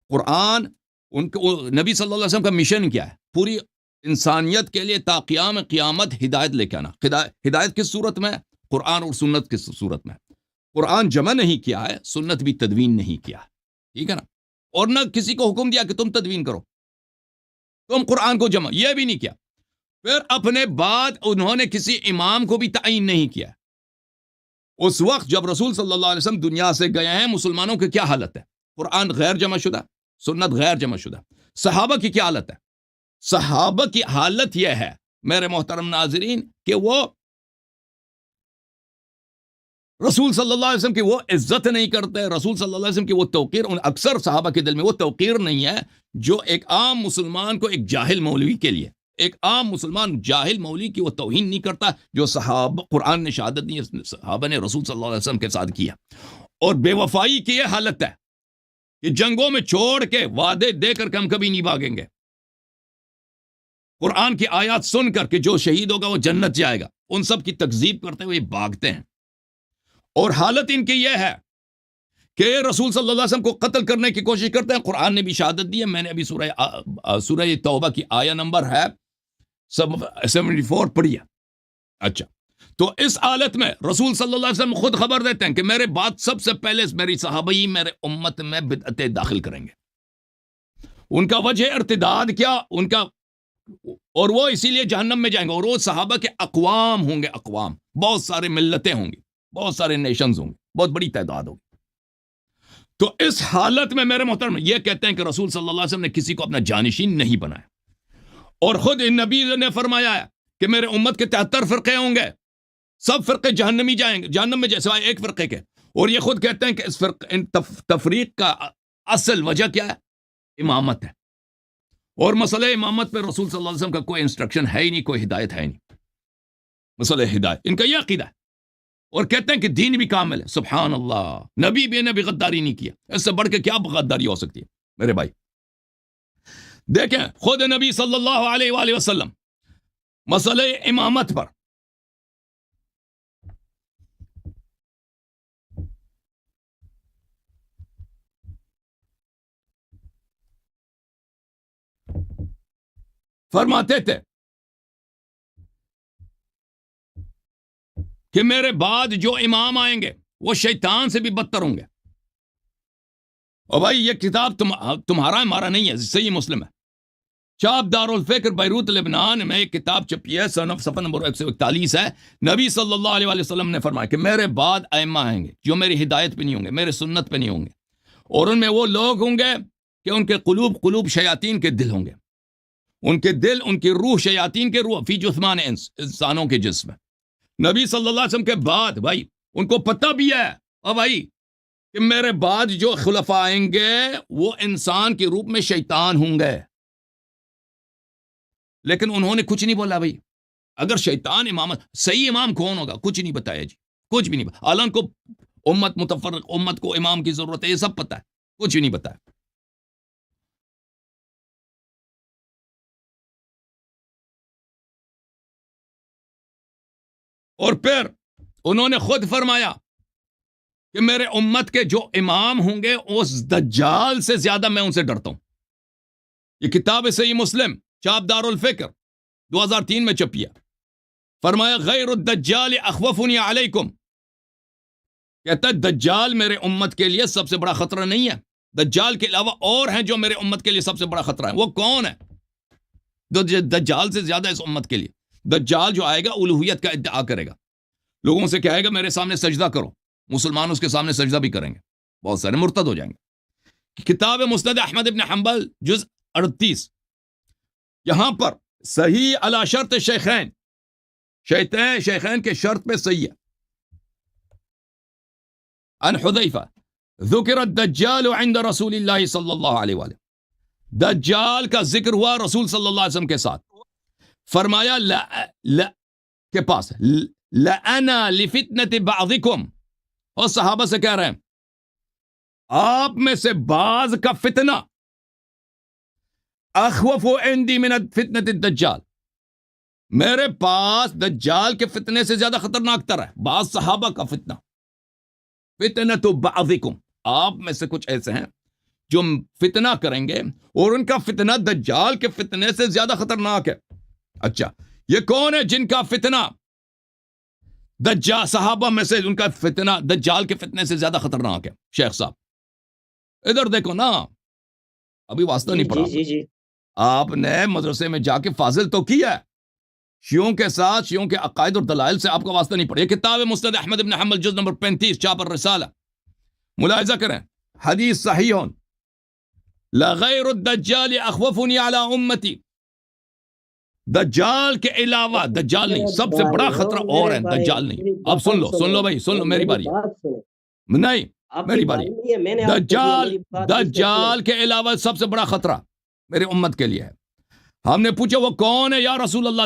قرآن ان کو، نبی صلی اللہ علیہ وسلم کا مشن کیا ہے؟ پوری انسانیت کے لیے تا قیام قیامت ہدایت لے کے آنا۔ ہدایت کس صورت میں؟ قرآن اور سنت کس صورت میں؟ قرآن جمع نہیں کیا ہے، سنت بھی تدوین نہیں کیا ہے، ٹھیک ہے نا، اور نہ کسی کو حکم دیا کہ تم تدوین کرو، تم قرآن کو جمع، یہ بھی نہیں کیا۔ پھر اپنے بعد انہوں نے کسی امام کو بھی تعین نہیں کیا۔ اس وقت جب رسول صلی اللہ علیہ وسلم دنیا سے گئے ہیں، مسلمانوں کی کیا حالت ہے؟ قرآن غیر جمع شدہ، سنت غیر جمع شدہ۔ صحابہ کی کیا حالت ہے؟ صحابہ کی حالت یہ ہے میرے محترم ناظرین کہ وہ رسول صلی اللہ علیہ وسلم کی وہ عزت نہیں کرتے، رسول صلی اللہ علیہ وسلم کی وہ توقیر، اکثر صحابہ کے دل میں وہ توقیر نہیں ہے جو ایک عام مسلمان کو، ایک جاہل مولوی کے لیے، ایک عام مسلمان جاہل مولوی کی وہ توہین نہیں کرتا جو صحابہ، قرآن نے شہادت دی صحابہ نے رسول صلی اللہ علیہ وسلم کے ساتھ کیا۔ اور بے وفائی کی یہ حالت ہے کہ جنگوں میں چھوڑ کے وعدے دے کر ہم کبھی نہیں بھاگیں گے، قرآن کی آیات سن کر کہ جو شہید ہوگا وہ جنت جائے گا، ان سب کی تکذیب کرتے ہوئے بھاگتے ہیں۔ اور حالت ان کی یہ ہے کہ رسول صلی اللہ علیہ وسلم کو قتل کرنے کی کوشش کرتے ہیں، قرآن نے بھی شہادت دی ہے، میں نے ابھی سورہ توبہ کی آیہ نمبر ہے 74 پڑھی ہے۔ اچھا، تو اس حالت میں رسول صلی اللہ علیہ وسلم خود خبر دیتے ہیں کہ میرے بعد سب سے پہلے میری صحابہ ہی میرے امت میں بدعتیں داخل کریں گے۔ ان کا وجہ ارتداد کیا؟ ان کا، اور وہ اسی لیے جہنم میں جائیں گے، اور وہ صحابہ کے اقوام ہوں گے، اقوام، بہت سارے ملتیں ہوں گی، بہت سارے نیشنز ہوں گے، بہت بڑی تعداد ہوگی۔ تو اس حالت میں میرے محترم یہ کہتے ہیں کہ رسول صلی اللہ علیہ وسلم نے کسی کو اپنا جانشین نہیں بنایا، اور خود نبی نے فرمایا ہے کہ میرے امت کے 73 فرقے ہوں گے، سب فرقے جہنمی جائیں گے، جہنم میں سوائے ایک فرقے کے، اور یہ خود کہتے ہیں کہ اس تفریق کا اصل وجہ کیا ہے؟ امامت ہے، اور مسئلہ امامت پہ رسول صلی اللہ علیہ وسلم کا کوئی انسٹرکشن ہے ہی نہیں، کوئی ہدایت ہے ہی نہیں، مسئلہ ہدایت ان کا یہ عقیدہ ہے، اور کہتے ہیں کہ دین بھی کامل ہے۔ سبحان اللہ، نبی بھی نے بھی غداری نہیں کیا، اس سے بڑھ کے کیا غداری ہو سکتی ہے میرے بھائی؟ دیکھیں خود نبی صلی اللہ علیہ وآلہ وسلم مسئلہ امامت پر فرماتے تھے کہ میرے بعد جو امام آئیں گے وہ شیطان سے بھی بدتر ہوں گے۔ اور بھائی یہ کتاب تمہارا ہمارا نہیں ہے، صحیح مسلم ہے، چاپ دار الفکر بیروت لبنان میں ایک کتاب چھپی ہے، صفحہ نمبر 141 ہے۔ نبی صلی اللہ علیہ وآلہ وسلم نے فرمایا کہ میرے بعد ائمہ آئیں گے جو میری ہدایت پہ نہیں ہوں گے، میرے سنت پہ نہیں ہوں گے، اور ان میں وہ لوگ ہوں گے کہ ان کے قلوب شیاطین کے دل ہوں گے، ان کے دل، ان کی روح شیاطین کے روح فی جثمان انس، انسانوں کے جسم۔ نبی صلی اللہ علیہ وسلم کے بعد بھائی ان کو پتہ بھی ہے اور بھائی کہ میرے بعد جو خلفاء آئیں گے وہ انسان کے روپ میں شیطان ہوں گے، لیکن انہوں نے کچھ نہیں بولا بھائی۔ اگر شیطان امامت، صحیح امام کون ہوگا کچھ نہیں بتایا جی، کچھ بھی نہیں بتایا، حالانکہ کو امت متفرق، امت کو امام کی ضرورت ہے، یہ سب پتہ ہے، کچھ بھی نہیں بتایا۔ اور پھر انہوں نے خود فرمایا کہ میرے امت کے جو امام ہوں گے اس دجال سے زیادہ میں ان سے ڈرتا ہوں۔ یہ کتاب ہے صحیح مسلم، چاپ دار الفکر 2003 میں چھپی ہے۔ فرمایا غیر الدجال اخوفنی علیکم، کہتا ہے دجال میرے امت کے لیے سب سے بڑا خطرہ نہیں ہے، دجال کے علاوہ اور ہیں جو میرے امت کے لیے سب سے بڑا خطرہ ہے۔ وہ کون ہے دجال سے زیادہ اس امت کے لیے؟ دجال جو آئے گا الوہیت کا ادعا کرے گا، لوگوں سے کہے گا میرے سامنے سجدہ کرو، مسلمان اس کے سامنے سجدہ بھی کریں گے، بہت سارے مرتد ہو جائیں گے۔ کتاب مسند احمد ابن حنبل جز 38، یہاں پر صحیح علی شرط شیخین، شیخین کے شرط پہ صحیح ہے۔ عن حذیفہ ذکر الدجال عند رسول اللہ صلی اللہ علیہ وآلہ، دجال کا ذکر ہوا رسول صلی اللہ علیہ وسلم کے ساتھ، فرمایا کے پاس لَأَنَا لِفِتْنَةِ بَعْضِكُمْ، اور صحابہ سے کہہ رہے ہیں آپ میں سے بعض کا فتنہ اخوف عندی من فتنة الدجال، میرے پاس دجال کے فتنے سے زیادہ خطرناک تر ہے بعض صحابہ کا فتنہ۔ فتنة بعضکم، آپ میں سے کچھ ایسے ہیں جو فتنہ کریں گے اور ان کا فتنہ دجال کے فتنے سے زیادہ خطرناک ہے۔ اچھا یہ کون ہے جن کا فتنہ دجال، صحابہ میں سے ان کا فتنہ دجال کے فتنے سے زیادہ خطرناک ہے؟ شیخ صاحب ادھر دیکھو نا، ابھی واسطہ نہیں پڑھا، جی آپ نے مدرسے میں جا کے فاضل تو کیا ہے، شیعوں کے ساتھ، شیعوں کے عقائد اور دلائل سے آپ کا واسطہ نہیں پڑا۔ یہ کتاب مسند احمد ابن حنبل جز نمبر 35 چاپ الرسالہ، ملاحظہ کریں، حدیث صحیح لغیر الدجال اخوفنی علی امتی، دجال کے علاوہ، دجال نہیں، سب سے بڑا خطرہ اور ہے، دجال نہیں۔ اب سن لو بھائی، سن لو، میری باری نہیں، میری باری۔ دجال کے علاوہ سب سے بڑا خطرہ میرے امت کے لیے ہے۔ ہم نے پوچھا وہ کون ہے یا رسول اللہ؟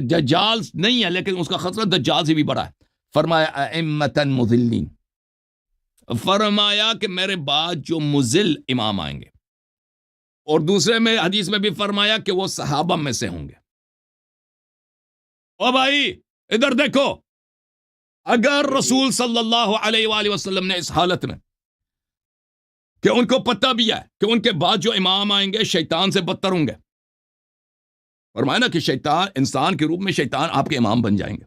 دجال نہیں ہے لیکن اس کا خطرہ دجال سے بھی بڑا ہے۔ فرمایا ائمۃ مضلین، فرمایا کہ میرے بعد جو مضل امام آئیں گے، اور دوسرے میں حدیث میں بھی فرمایا کہ وہ صحابہ میں سے ہوں گے۔ او بھائی ادھر دیکھو، اگر رسول صلی اللہ علیہ وآلہ وسلم نے اس حالت میں کہ ان کو پتہ بھی ہے کہ ان کے بعد جو امام آئیں گے شیطان سے بدتر ہوں گے، فرمایا نا کہ شیطان انسان کے روپ میں شیطان آپ کے امام بن جائیں گے،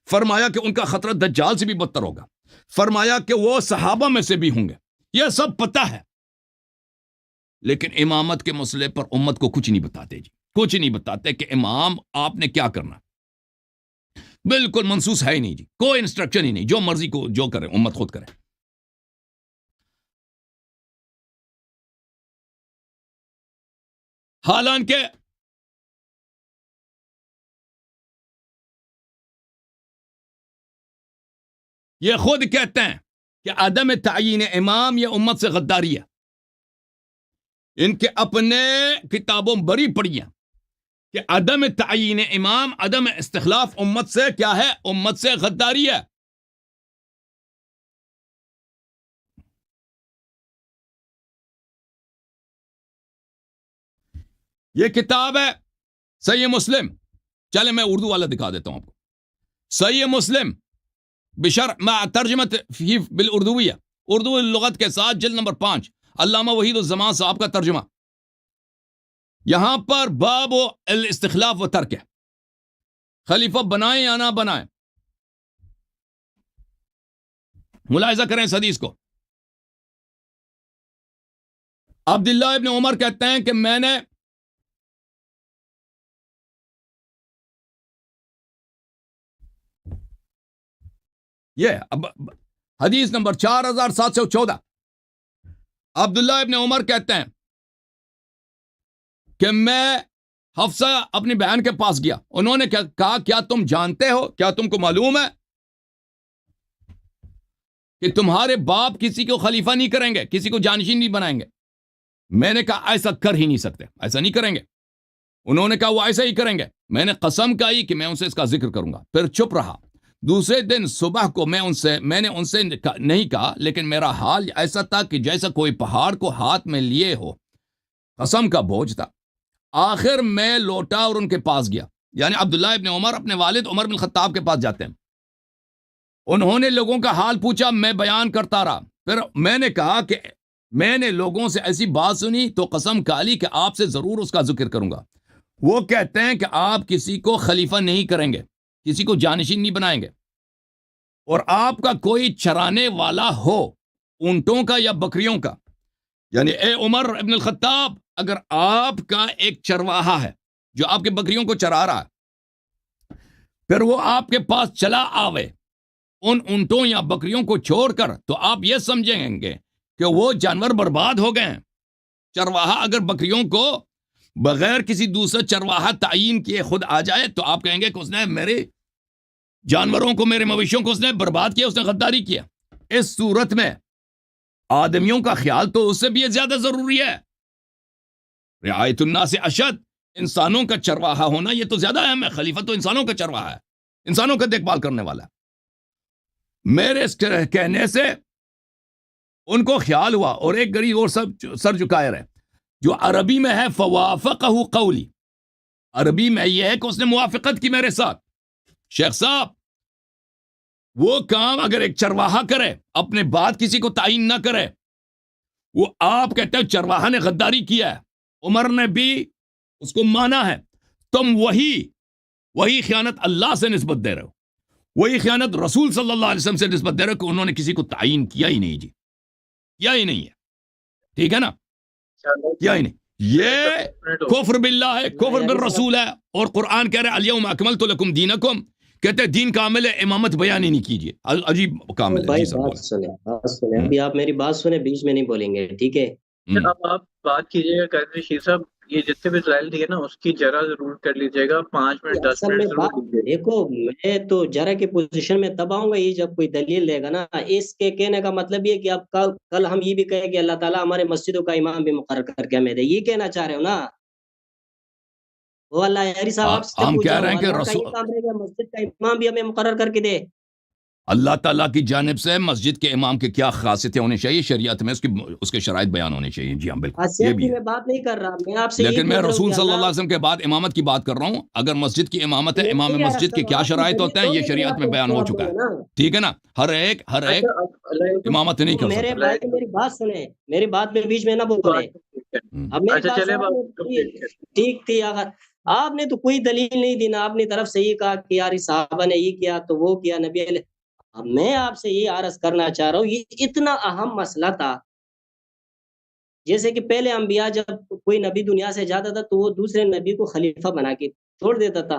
فرمایا کہ ان کا خطرہ دجال سے بھی بدتر ہوگا، فرمایا کہ وہ صحابہ میں سے بھی ہوں گے، یہ سب پتہ ہے، لیکن امامت کے مسئلے پر امت کو کچھ نہیں بتاتے جی، کچھ نہیں بتاتے کہ امام آپ نے کیا کرنا، بالکل منسوس ہے ہی نہیں جی، کوئی انسٹرکشن ہی نہیں، جو مرضی کو جو کرے امت خود کرے۔ حالانکہ یہ خود کہتے ہیں کہ عدم تعین امام یہ امت سے غداری ہے. ان کے اپنے کتابوں بری پڑھی ہیں کہ عدم تعین امام، عدم استخلاف امت سے کیا ہے؟ امت سے غداری ہے. یہ کتاب ہے صحیح مسلم. چلے میں اردو والا دکھا دیتا ہوں آپ کو. صحیح مسلم بشرح مع ترجمت فی بالاردویہ، اردو لغت کے ساتھ، جلد نمبر 5، علامہ وحید الزمان صاحب کا ترجمہ. یہاں پر باب الاستخلاف و ترک ہے، خلیفہ بنائیں یا نہ بنائیں. ملاحظہ کریں اس حدیث کو. عبداللہ ابن عمر کہتے ہیں کہ میں نے یہ حدیث نمبر 4714، عبداللہ ابن عمر کہتے ہیں کہ میں حفصہ اپنی بہن کے پاس گیا. انہوں نے کہا کیا تم جانتے ہو، کیا تم کو معلوم ہے کہ تمہارے باپ کسی کو خلیفہ نہیں کریں گے، کسی کو جانشین نہیں بنائیں گے؟ میں نے کہا ایسا کر ہی نہیں سکتے، ایسا نہیں کریں گے. انہوں نے کہا وہ ایسا ہی کریں گے. میں نے قسم کھائی کہ میں ان سے اس کا ذکر کروں گا، پھر چپ رہا. دوسرے دن صبح کو میں نے ان سے نہیں کہا، لیکن میرا حال ایسا تھا کہ جیسا کوئی پہاڑ کو ہاتھ میں لیے ہو، قسم کا بوجھ تھا. آخر میں لوٹا اور ان کے پاس گیا. یعنی عبداللہ ابن عمر اپنے والد عمر بن خطاب کے پاس جاتے ہیں. انہوں نے لوگوں کا حال پوچھا، میں بیان کرتا رہا. پھر میں نے کہا کہ میں نے لوگوں سے ایسی بات سنی تو قسم کھا لی کہ آپ سے ضرور اس کا ذکر کروں گا. وہ کہتے ہیں کہ آپ کسی کو خلیفہ نہیں کریں گے، کسی کو جانشین نہیں بنائیں گے، اور آپ کا کوئی چرانے والا ہو اونٹوں کا یا بکریوں کا. یعنی اے عمر ابن الخطاب، اگر آپ کا ایک چرواہا ہے جو آپ کے بکریوں کو چرا رہا ہے، پھر وہ آپ کے پاس چلا آوے ان اونٹوں یا بکریوں کو چھوڑ کر، تو آپ یہ سمجھیں گے کہ وہ جانور برباد ہو گئے ہیں. چرواہا اگر بکریوں کو بغیر کسی دوسرے چرواہا تعین کیے خود آ جائے تو آپ کہیں گے کہ اس نے میرے جانوروں کو، میرے مویشیوں کو اس نے برباد کیا، اس نے غداری کیا. اس صورت میں آدمیوں کا خیال تو اس سے بھی زیادہ ضروری ہے. رعایت الناس اشد، انسانوں کا چرواہا ہونا یہ تو زیادہ اہم ہے. خلیفہ تو انسانوں کا چرواہا ہے، انسانوں کا دیکھ بھال کرنے والا ہے. میرے اس کہنے سے ان کو خیال ہوا، اور ایک غریب اور سر جھکائے رہے، جو عربی میں ہے فوافقہ قولی. عربی میں یہ ہے کہ اس نے موافقت کی میرے ساتھ. شیخ صاحب، وہ کام اگر ایک چرواہا کرے، اپنے بعد کسی کو تعین نہ کرے، وہ آپ کہتے ہیں چرواہا نے غداری کیا ہے، عمر نے بھی اس کو مانا ہے. تم وہی خیانت اللہ سے نسبت دے رہے ہو، وہی خیانت رسول صلی اللہ علیہ وسلم سے نسبت دے رہے ہو کہ انہوں نے کسی کو تعین کیا ہی نہیں. جی کیا ہی نہیں ہے. ٹھیک ہے نا، کیا ہی نہیں. یہ کفر باللہ ہے، کفر بالرسول ہے. اور قرآن کہہ رہے ہیں الیوم اکملت لکم دینکم، کہتے ہیں دین کامل ہے، امامت بیان ہی نہیں کیجیے. عجیب کامل ہے. بھائی جی بات سنیں ابھی آپ میری بات سنیں، بیچ میں نہیں بولیں گے، ٹھیک ہے؟ اب آپ بات کیجیے گا قادری شیر صاحب، یہ جتنے بھی دلائل دیے نا اس کی جرا ضرور کر لیجیے گا، 5 منٹ 10 اصل میں منٹ بات ضرور دیجیے. دیکھو، میں تو جرا کی پوزیشن میں تب آؤں گا یہ جب کوئی دلیل دے گا نا. اس کے کہنے کا مطلب یہ کہ اب کل ہم یہ بھی کہیں کہ اللہ تعالیٰ ہمارے مسجدوں کا امام بھی مقرر کر کے ہمیں دے، یہ کہنا چاہ رہے ہو نا؟ وہ اللہ یاری صاحب آپ سے ہم پوچھ کہہ رہا رہے ہوں، ہیں کہ اللہ کا یہ کام رہے گا مسجد کا امام بھی ہمیں مقرر کر کے دے. اللہ تعالیٰ کی جانب سے مسجد کے امام کے کیا خاصیتیں ہونی چاہیے شریعت میں، اس کے شرائط بیان ہونے چاہیے. جی ہاں بالکل، یہ خاصیت بھی کی ہے. میں بات نہیں کر رہا، میں آپ سے لیکن میں رسول صلی اللہ اللہ علیہ وسلم کے بعد امامت کی بات کر رہا ہوں. اگر مسجد کی امامت ہے، امام مسجد کے کیا شرائط ہوتے ہیں، یہ شریعت میں بیان ہو چکا ہے. ٹھیک ہے نا، ہر ایک امامت نہیں کر میرے سکتا. بھائی میری بات سنیں، میری بات میں بیچ میں نہ بولے. اب میری اچھا بات چلے سنیں، ٹھیک تھی. اگر آپ نے تو کوئی دلیل نہیں دی نا، اپنی طرف سے یہ کہا کہ یار صحابہ نے یہ کیا تو وہ کیا نبی علیہ. اب میں آپ سے یہ عرض کرنا چاہ رہا ہوں، یہ اتنا اہم مسئلہ تھا. جیسے کہ پہلے انبیاء جب کوئی نبی دنیا سے جاتا تھا تو وہ دوسرے نبی کو خلیفہ بنا کے چھوڑ دیتا تھا.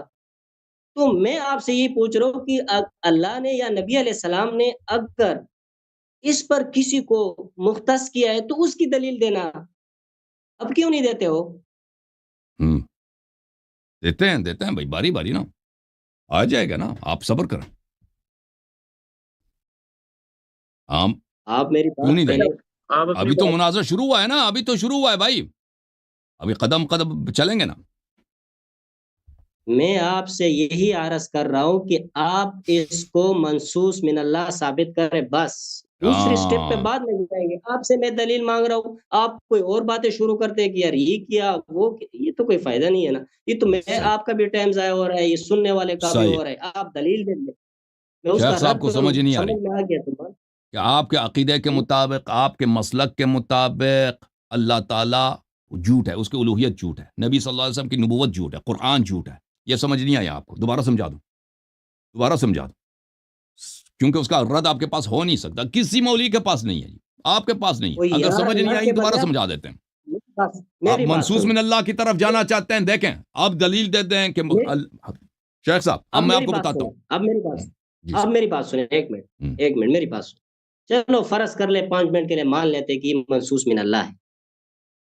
تو میں آپ سے یہ پوچھ رہا ہوں کہ اللہ نے یا نبی علیہ السلام نے اگر اس پر کسی کو مختص کیا ہے تو اس کی دلیل دینا. اب کیوں نہیں دیتے ہو؟ دیتے ہیں بھائی، باری باری نا آ جائے گا نا، آپ صبر کریں. آپ میری کیوں نہیں بات دیں گے؟ آپ اپنی ابھی تو بات مناظرہ شروع ہوا ہے نا، ابھی تو شروع ہوا ہے بھائی، ابھی قدم قدم چلیں گے نا. میں آپ سے یہی عرض کر رہا ہوں کہ آپ اس کو منصوص من اللہ ثابت کریں، بس دوسری سٹیپ پہ ہاں بعد میں جائیں گے. آپ سے میں دلیل مانگ رہا ہوں، آپ کوئی اور باتیں شروع کرتے ہیں کہ یار یہ کیا وہ کیا. یہ تو کوئی فائدہ نہیں ہے نا. یہ تو میں صحیح آپ کا بھی ٹائم ضائع ہو رہا ہے، یہ سننے والے کا بھی صحیح. ہو رہا ہے. آپ دلیل دیں گے، میں اس شیخ کا صاحب رد کو کروں. سمجھ نہیں آ رہی سمجھ میں آ گیا تمہارا؟ کہ آپ کے عقیدے کے مطابق، آپ کے مسلک کے مطابق اللہ تعالیٰ جھوٹ ہے، اس کی الوہیت جھوٹ ہے، نبی صلی اللہ علیہ وسلم کی نبوت جھوٹ ہے، قرآن جھوٹ ہے. یہ سمجھ نہیں آیا آپ کو؟ دوبارہ سمجھا دوں کیونکہ اس کا رد آپ کے پاس ہو نہیں سکتا، کسی مولوی کے پاس نہیں ہے جی، آپ کے پاس نہیں ہے. وہ اگر یار سمجھ نہیں اللہ آئی کے دوبارہ بندے، سمجھا دیتے ہیں. آپ میری بات منصوص سنیں. من اللہ کی طرف جانا چاہتے ہیں، دیکھیں آپ دلیل دیتے ہیں کہ شیخ صاحب اب اب میں آپ میری کو بات بتاتا سنیں، ہوں. اب میری بات جی اب سر. میری بات سنیں. ایک منٹ، ہوں. ایک منٹ میری بات سنیں. چلو فرض کر لے 5 منٹ کے لیے مان لیتے کہ یہ منصوص من اللہ ہے.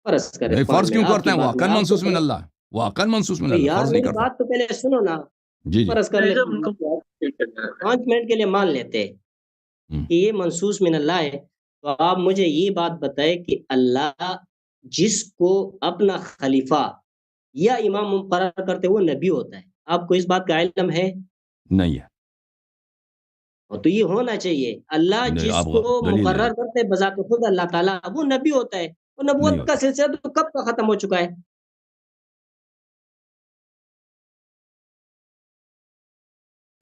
فرض کرے نہیں 5 فرض منٹ کیوں آپ کرتے کی ہیں؟ بات میں واقعاً آپ منصوص کو. من اللہ ہے، واقعاً منصوص من اللہ، یار فرض نہیں میری کرتا. بات تو پہلے سنو نا. جی جی. فرض کر نہیں لے صاحب، ان کو بات ٹھیک کرنا ہے. 5 منٹ کے لیے مان لیتے ہوں. کہ یہ منصوص من اللہ ہے. تو آپ مجھے یہ بات بتائے کہ اللہ جس کو اپنا خلیفہ یا امام مقرر کرتے وہ نبی ہوتا ہے. آپ کو اس بات کا علم ہے؟ نہیں ہے. تو یہ ہونا چاہیے. اللہ نہیں، جس آپ کو دلیل دیں. مقرر کرتے بذات خود اللہ تعالیٰ وہ نبی ہوتا ہے. اور نہیں نبوت کا ہوتا. سلسلہ تو کب کا ختم ہو چکا ہے.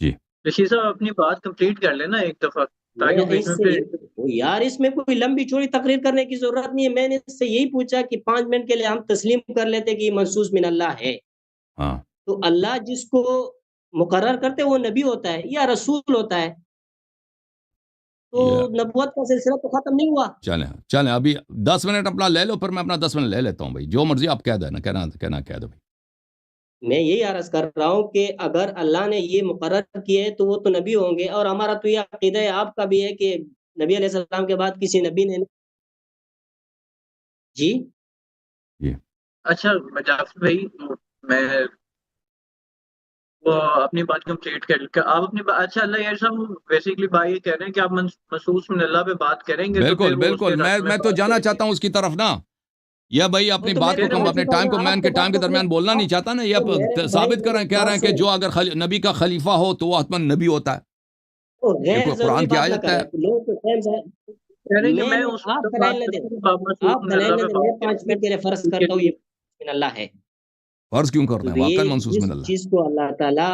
جی رشید صاحب اپنی بات کمپلیٹ کر لینا ایک دفعہ، تاکہ میں وہ بیچ اس میں سے پھر. یار اس میں کوئی لمبی چوڑی تقریر کرنے کی ضرورت نہیں ہے. میں نے اس سے یہی پوچھا کہ 5 منٹ کے لیے ہم تسلیم کر لیتے کہ یہ منصوص من اللہ ہے. ہاں. تو اللہ جس کو مقرر کرتے وہ نبی ہوتا ہے یا رسول ہوتا ہے. تو یہ نبوت کا سلسلہ تو ختم نہیں ہوا. چلیں ابھی 10 منٹ اپنا لے لو، پھر میں اپنا 10 منٹ لے لیتا ہوں بھائی، جو مرضی آپ کہہ دینا، کہنا کہہ دو بھائی. میں یہی عرض کر رہا ہوں کہ اگر اللہ نے یہ مقرر کیا ہے تو وہ تو نبی ہوں گے. اور ہمارا تو یہ عقیدہ ہے، آپ کا بھی ہے کہ نبی علیہ السلام کے بعد کسی نبی نے. جی جی. اچھا جعفر بھائی، میں وہ اپنی بات کمپلیٹ کر آپ اپنی بات. اچھا اللہ یار صاحب، بیسیکلی بھائی یہ کہہ رہے ہیں کہ آپ منصوص من اللہ پہ بات کریں گے تو بالکل پھر وہ اس بالکل، کے رد میں میں تو بات جانا کریں گے. چاہتا ہوں اس کی طرف نا. یہ بھائی وہ اپنی تو میں بات بھی کو سمجھ اپنے چکا ٹائم ہوں. کو، میں ان آپ کے تو ٹائم کے بات درمیان بولنا نہیں چاہتا نا. تو میرے یہ بھائی ثابت کہہ رہے ہیں کہ سنیں. جو اگر نبی کا خلیفہ ہو تو وہ حتماً نبی ہوتا ہے. وہ یہ غیر کوئی ضروری قرآن کی بات نہ آیت ہے؟ کریں لوگوں کو ٹائم سے. کہہ رہے ہیں کہ میں میں نے اس آپ وقت دلائل بات نہ کروں دیں، گا جب آپ منصوص آپ من دلائل اللہ نہ پہ دیں. میں بات کریں 5 منٹ گے کے لیے فرض اس کے کرتا ہوں لیے. یہ من اللہ ہے. فرض کیوں کرتے تو ہیں؟ واقعاً یہ منصوص جس من اللہ. چیز کو اللہ تعالیٰ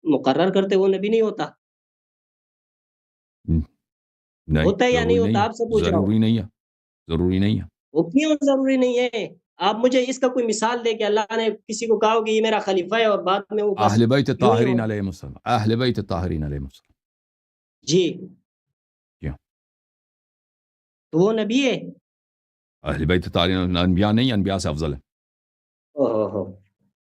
مقرر کرتے وہ نبی نہیں ہوتا. نہیں ہوتا ہے یا نہیں ضروری نہیں ہوتا؟ ہے، آپ سے پوچھ رہا ہوں. ضروری نہیں ہے، ضروری نہیں ہے. وہ کیوں ضروری نہیں ہے؟ آپ مجھے اس کا کوئی مثال دے کہ اللہ نے کسی کو کہا ہو کہ یہ میرا خلیفہ ہے اور بعد میں وہ بس اہل بیت یوں ہی ہو. طاہرین علیہم السلام، اہل بیت طاہرین علیہم السلام. جی کیا تو وہ نبی ہے؟ اہل بیت طاہرین انبیاء نہیں، انبیاء سے افضل ہے. اوہ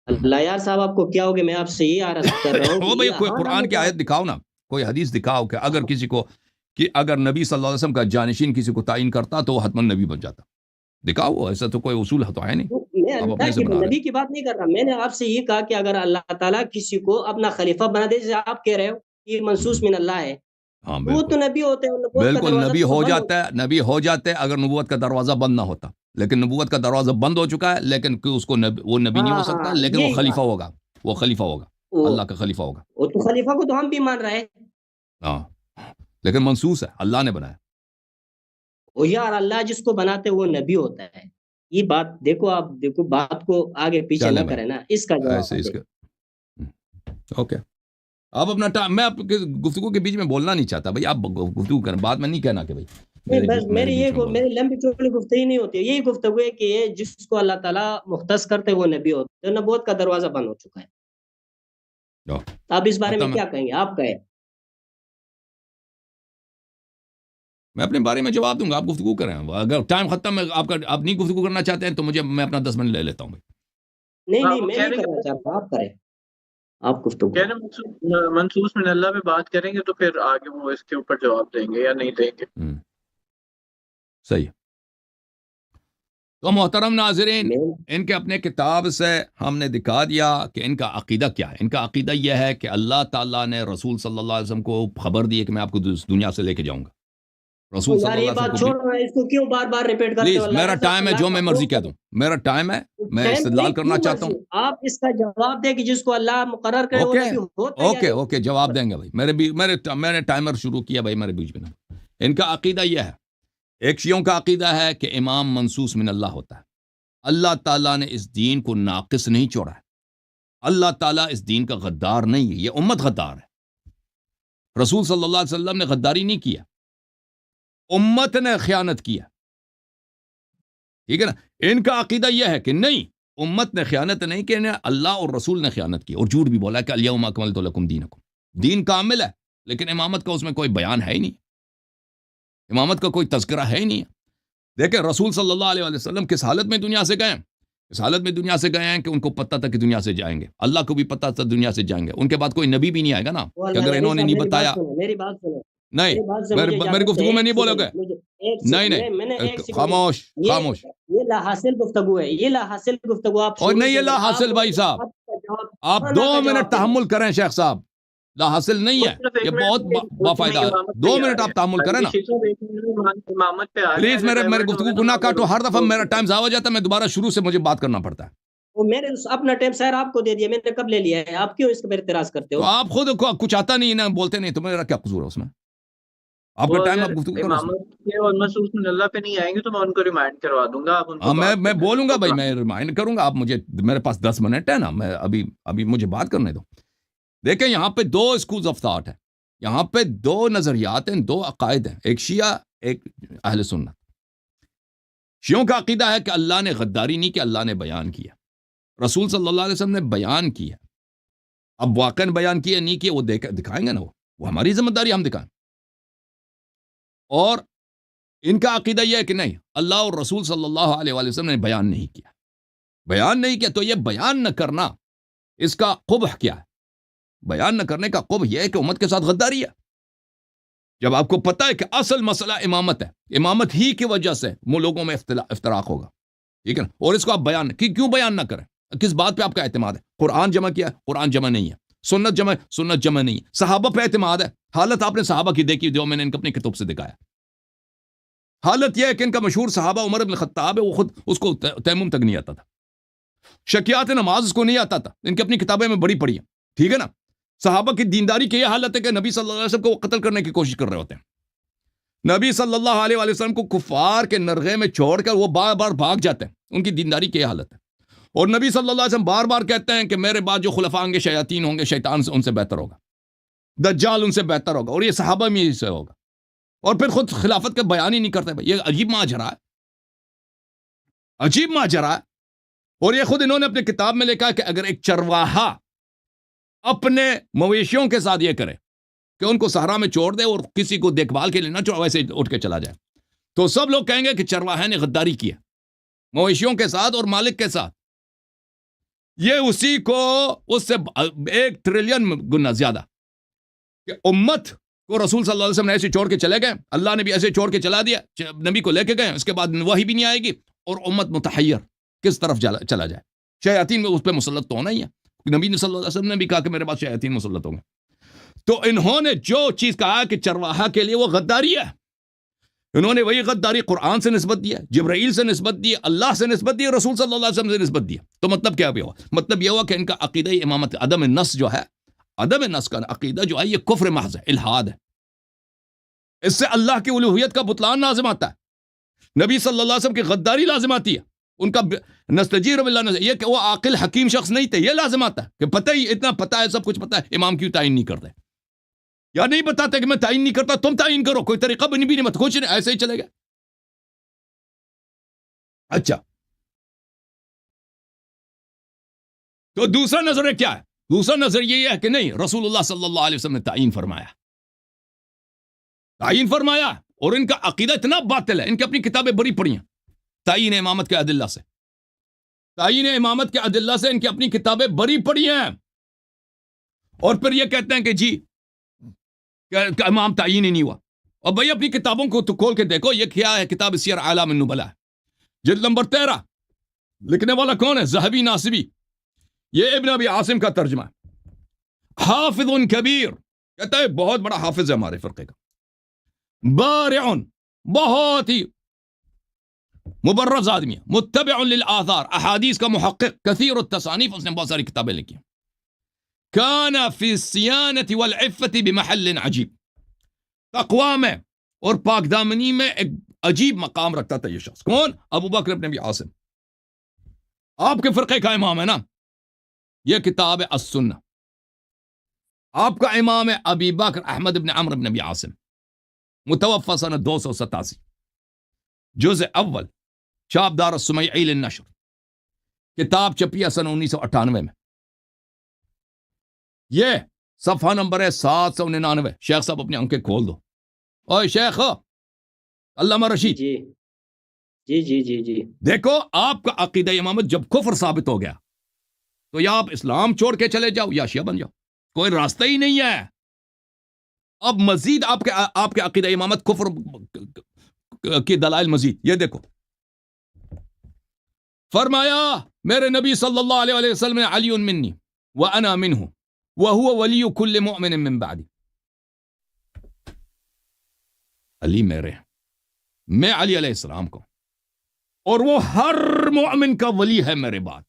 اللہ یار صاحب آپ کو کیا ہو گیا؟ میں آپ سے یہ عرض کر رہا ہوں وہ کہ بھئی کوئی یہاں نہ قرآن کی مجھے آیت دکھاؤ نا، کوئی حدیث دکھاؤ کہ اگر کسی کو، کہ اگر نبی صلی اللہ علیہ وسلم کا جانشین کسی کو تعین کرتا تو وہ حتماً نبی بن جاتا. دکھاؤ، ایسا تو کوئی اصول تو ہے نہیں، میں آپ اپنے اللہ سے کی بنا رہے نبی کی بات نہیں کر رہا. میں نے آپ سے یہ کہا کہ اگر اللہ تعالیٰ کسی کو اپنا خلیفہ بنا دے، جیسے آپ کہہ رہے ہو یہ ہیں. منصوص من اللہ ہے، ہاں وہ بالکل تو نبی ہوتے ہیں. نبوت کا بالکل، دروازہ نبی تو ہو بند جاتا ہے، نبی ہو جاتے اگر نبوت کا دروازہ بند نہ ہوتا. لیکن نبوت کا دروازہ بند ہو چکا ہے، لیکن اس کو وہ نبی نہیں ہو سکتا، ہاں لیکن وہ یہی خلیفہ بات. ہوگا، وہ خلیفہ ہوگا، اللہ کا خلیفہ ہوگا. وہ تو خلیفہ کو تو ہم بھی مان رہے ہیں. ہاں لیکن منصوص ہے، اللہ نے بنایا. وہ یار اللہ جس کو بناتے وہ نبی ہوتا ہے. یہ بات دیکھو، آپ دیکھو بات کو آگے پیچھے چلیں نہ بھائی، کریں نا. اس کا ایسے جواب اس دے. کے اوکے. آپ اپنا ٹائم، میں آپ کے گفتگو کے بیچ میں بولنا نہیں چاہتا بھائی، آپ گفتگو کریں، بعد میں نہیں کہنا کہ بھائی نہیں بس میرے میری بیچ میں بول رہے. میری لمبی چوڑی گفتگو نہیں ہوتی ہے. یہی گفتگو ہے کہ یہ جس کو اللہ تعالیٰ مختص کرتے وہ نبی ہوتے ہیں. نبوت کا دروازہ بند ہو چکا ہے. آپ اس بارے میں ختم ہے. کیا کہیں گے؟ آپ کہیں. میں اپنے بارے میں جواب دوں گا، آپ گفتگو کریں. اگر ٹائم ختم ہے آپ نہیں گفتگو کرنا چاہتے ہیں تو میں اپنا 10 منٹ لے لیتا ہوں بھائی. نہیں ہاں نہیں وہ میں کہہ نہیں رہے کرنا ہیں چاہتا، آپ کریں. آپ گفتگو. کہہ رہے ہیں منصوص من اللہ پہ بات کریں گے تو پھر آگے وہ اس کے اوپر جواب دیں گے یا نہیں دیں گے. صحیح. تو محترم ناظرین، میں ان کے اپنے کتاب سے ہم نے دکھا دیا کہ ان کا عقیدہ کیا ہے. ان کا عقیدہ یہ ہے کہ اللہ تعالیٰ نے رسول صلی اللہ علیہ وسلم کو خبر دی ہے کہ میں آپ کو اس دنیا سے لے کے جاؤں گا. رسول صلی یار اللہ یہ علیہ بات وسلم چھوڑ رہا ہے، اس کو کیوں بار بار ریپیٹ کرتے پلیز، ہو؟ اللہ میرا کا ٹائم ہے، اللہ جو کا میں مرضی خوف کہہ دوں، میرا ٹائم ہے، میں ٹائم استدلال نہیں، کرنا کیوں چاہتا ہوں. مرضی؟ آپ اس کا جواب دیں کہ جس کو اللہ مقرر کرے وہ اوکے نبی ہوتا ہے یا اوکے نہیں. اوکے، جواب دیں گے بھائی. میں نے ٹائمر شروع کیا بھائی، میرے بیچ میں. ان کا عقیدہ یہ ہے، ایک شیعوں کا عقیدہ ہے کہ امام منصوص من اللہ ہوتا ہے. اللہ تعالیٰ نے اس دین کو ناقص نہیں چھوڑا ہے. اللہ تعالیٰ اس دین کا غدار نہیں ہے، یہ امت غدار ہے. رسول صلی اللہ علیہ وسلم نے غداری نہیں کیا، امت نے خیانت کیا. ٹھیک ہے نا. ان کا عقیدہ یہ ہے کہ نہیں، امت نے خیانت نہیں کی، اللہ اور رسول نے خیانت کی اور جھوٹ بھی بولا کہ الیوم اکملت لکم دینکم. دین کامل ہے، لیکن امامت کا اس میں کوئی بیان ہے ہی نہیں، امامت کا کوئی تذکرہ ہے ہی نہیں. دیکھیں رسول صلی اللہ علیہ وسلم کس حالت میں دنیا سے گئے، اس حالت میں دنیا سے گئے ہیں کہ ان کو پتہ تھا کہ دنیا سے جائیں گے، اللہ کو بھی پتہ تھا دنیا سے جائیں گے. ان کے بعد کوئی نبی بھی نہیں آئے گا نا وہ کہ اگر اللہ انہوں نے نہیں میری بات بتایا. سنو، میری بات سنو، نہیں، میری بات سے مجھے میری اجازت گفتگو ہے، میں نہیں ایک بولو گے. سیکنڈ، مجھے ایک نہیں سیکنڈ، میں نے ایک سیکنڈ. خاموش خاموش. یہ لا حاصل گفتگو ہے، یہ لا حاصل گفتگو. آپ اور شروع نہیں، یہ سے لا آپ حاصل بھائی صاحب، آپ کا جواب، آپ ہاں، 2 نہ کا منٹ جواب دیں. تحمل کریں شیخ صاحب. لا حاصل نہیں وہ ہے، صرف ایک یہ منٹ بہت میں بافائدہ ہے. امامت 2 پہ منٹ آ آپ تحمل کریں نا امامت پہ آ پلیز. میرے گفتگو کو نہ کاٹو، ہر دفعہ میرا ٹائم ضائع ہو جاتا ہے، میں دوبارہ شروع سے مجھے بات کرنا پڑتا ہے. وہ میں نے اپنا ٹائم سر آپ کو دے دیا، میں نے کب لے لیا ہے؟ آپ کیوں اس پر اعتراض کرتے تو ہو؟ آپ خود کو کچھ آتا نہیں نا، بولتے نہیں، تو میرا کیا قصور ہے اس میں؟ آپ کا ٹائم، آپ گفتگو کرو اس میں. امامت کے اور مسعود من اللہ پہ نہیں آئیں گے تو میں ان کو ریمائنڈ کروا دوں گا. آپ ان کو ہاں، بات میں کرنے بولوں گا دو. بھائی، میں ریمائنڈ کروں گا. آپ مجھے، میرے پاس 10 منٹ ہے نا، میں ابھی مجھے بات کرنے دو. دیکھیں یہاں پہ 2 اسکولز آف تھاٹ ہیں، یہاں پہ 2 نظریات ہیں، 2 عقائد ہیں، ایک شیعہ ایک اہل سنت. شیعوں کا عقیدہ ہے کہ اللہ نے غداری نہیں کی، اللہ نے بیان کیا. رسول صلی اللہ علیہ وسلم نے بیان کیا. اب واقعاً بیان کیا نہیں کیا وہ دکھائیں گے نا، وہ ہماری ذمہ داری، ہم دکھائیں. اور ان کا عقیدہ یہ ہے کہ نہیں، اللہ اور رسول صلی اللہ علیہ وسلم نے بیان نہیں کیا. بیان نہیں کیا تو یہ بیان نہ کرنا، اس کا قبح کیا ہے؟ بیان نہ کرنے کا قبح یہ ہے کہ امت کے ساتھ غداری ہے. جب آپ کو پتا ہے کہ اصل مسئلہ امامت ہے، امامت ہی کی وجہ سے وہ لوگوں میں افتراق ہوگا، ٹھیک ہے نا، اور اس کو آپ بیان کیوں بیان نہ کریں؟ کس بات پہ آپ کا اعتماد ہے؟ قرآن جمع کیا، قرآن جمع نہیں ہے. سنت جمع نہیں ہے. صحابہ پہ اعتماد ہے، حالت آپ نے صحابہ کی دیکھی جو میں نے ان کو اپنی کتب سے دکھایا. حالت یہ ہے کہ ان کا مشہور صحابہ عمر بن خطاب ہے، وہ خود اس کو تیمم تک نہیں آتا تھا. شکیات نماز اس کو نہیں آتا تھا، ان کی اپنی کتابیں میں بڑی پڑھی ہیں، ٹھیک ہے نا. صحابہ کی دینداری کی یہ حالت ہے کہ نبی صلی اللہ علیہ وسلم کو وہ قتل کرنے کی کوشش کر رہے ہوتے ہیں. نبی صلی اللہ علیہ وسلم کو کفار کے نرغے میں چھوڑ کر وہ بار بار بھاگ جاتے ہیں. ان کی دینداری کی یہ حالت ہے. اور نبی صلی اللہ علیہ وسلم بار بار کہتے ہیں کہ میرے بعد جو خلفاء ہوں گے شیاطین ہوں گے، شیطان سے ان سے بہتر ہوگا، دجال ان سے بہتر ہوگا، اور یہ صحابہ میں سے ہوگا. اور پھر خود خلافت کا بیان ہی نہیں کرتے. بھائی یہ عجیب ماجرا ہے، عجیب ماجرا ہے. اور یہ خود انہوں نے اپنی کتاب میں لکھا کہ اگر ایک چرواہا اپنے مویشیوں کے ساتھ یہ کرے کہ ان کو صحرا میں چھوڑ دے اور کسی کو دیکھ بھال کے لیے نہ چھوڑ، ویسے اٹھ کے چلا جائے، تو سب لوگ کہیں گے کہ چرواہے نے غداری کی ہے مویشیوں کے ساتھ اور مالک کے ساتھ. یہ اسی کو اس سے 1 ٹریلین گنا زیادہ کہ امت کو رسول صلی اللہ علیہ وسلم نے ایسے چھوڑ کے چلے گئے، اللہ نے بھی ایسے چھوڑ کے چلا دیا، نبی کو لے کے گئے، اس کے بعد وحی بھی نہیں آئے گی، اور امت متحیر کس طرف چلا جائے. شیاطین میں اس پہ مسلط تو ہونا ہی ہے. نبی صلی اللہ علیہ وسلم نے بھی کہا کہ میرے پاس شیاطین مسلط ہوں گے. تو انہوں نے جو چیز کہا کہ چرواہا کے لیے وہ غداری ہے، انہوں نے وہی غداری قرآن سے نسبت دیا، جبرائیل سے نسبت دی، اللہ سے نسبت دی، رسول صلی اللہ علیہ وسلم سے نسبت دیا. تو مطلب کیا ہوا؟ مطلب یہ ہوا کہ ان کا عقیدہ امامت، عدم نص جو ہے، عدم نص کا عقیدہ جو ہے، یہ کفر محض ہے، الحاد ہے. اس سے اللہ کی الوہیت کا بطلان لازم آتا ہے، نبی صلی اللہ علیہ وسلم کی غداری لازم آتی ہے، ان کا نستجیر باللہ، یہ کہ وہ عاقل حکیم شخص نہیں تھے، یہ لازم آتا ہے کہ پتہ ہی اتنا پتہ ہے، سب کچھ پتہ ہے، امام کیوں تعین نہیں کرتے؟ یا نہیں بتاتے کہ میں تعین نہیں کرتا، تم تعین کرو، کوئی طریقہ بھی نہیں، مت کچھ نہیں، ایسے ہی چلے گا. اچھا، تو دوسرا نظریہ کیا ہے؟ دوسرا نظریہ یہ ہے کہ نہیں، رسول اللہ صلی اللہ علیہ وسلم نے تعین فرمایا، اور ان کا عقیدہ اتنا باطل ہے، ان کی اپنی کتابیں بڑی پڑھی ہیں تعین امامت کے ادلہ سے، تعین امامت کے ادلہ سے ان کی اپنی کتابیں بڑی پڑھی ہیں. اور پھر یہ کہتے ہیں کہ جی کہ امام تعین ہی نہیں ہوا. اور بھائی اپنی کتابوں کو تو کھول کے دیکھو، یہ کیا ہے؟ کتاب سیر اعلام النبلاء، جلد نمبر 13. لکھنے والا کون ہے؟ ذہبی ناصبی. یہ ابن ابی عاصم کا ترجمہ ہے. حافظ کبیر، کہتا ہے بہت بڑا حافظ ہے ہمارے فرقے کا. بارع، بہت ہی مبرز آدمی ہے. متبع للآثار، احادیث کا محقق. کثیر التصانیف، اس نے بہت ساری کتابیں لکھی. کان فی الصیانة والعفة بمحل عجیب، تقوی میں اور پاک دامنی میں ایک عجیب مقام رکھتا تھا یہ شخص. کون؟ ابو بکر ابن ابی عاصم، آپ کے فرقے کا امام ہے نا. یہ کتاب ہے السنہ. آپ کا امام ہے ابی بکر احمد ابن عمرو ابن ابی عاصم، متوفى سنہ 287. جزء اول، چاپ دار السمیعی للنشر. کتاب چھپی ہے سنہ 1998 میں. یہ صفحہ نمبر ہے 799. شیخ صاحب اپنی آنکھیں کھول دو. اوے شیخ علامہ رشید، جی جی جی جی جی دیکھو آپ کا عقیدہ امامت جب کفر ثابت ہو گیا تو یا آپ اسلام چھوڑ کے چلے جاؤ یا شیعہ بن جاؤ، کوئی راستہ ہی نہیں ہے. اب مزید آپ کے عقیدہ امامت کفر کی دلائل مزید. یہ دیکھو، فرمایا میرے نبی صلی اللہ علیہ وسلم نے علی منی وانا منہ وهو ولی کل مؤمن من بعدی. علی میرے، میں علی علیہ السلام کو، اور وہ ہر مومن کا ولی ہے میرے بعد.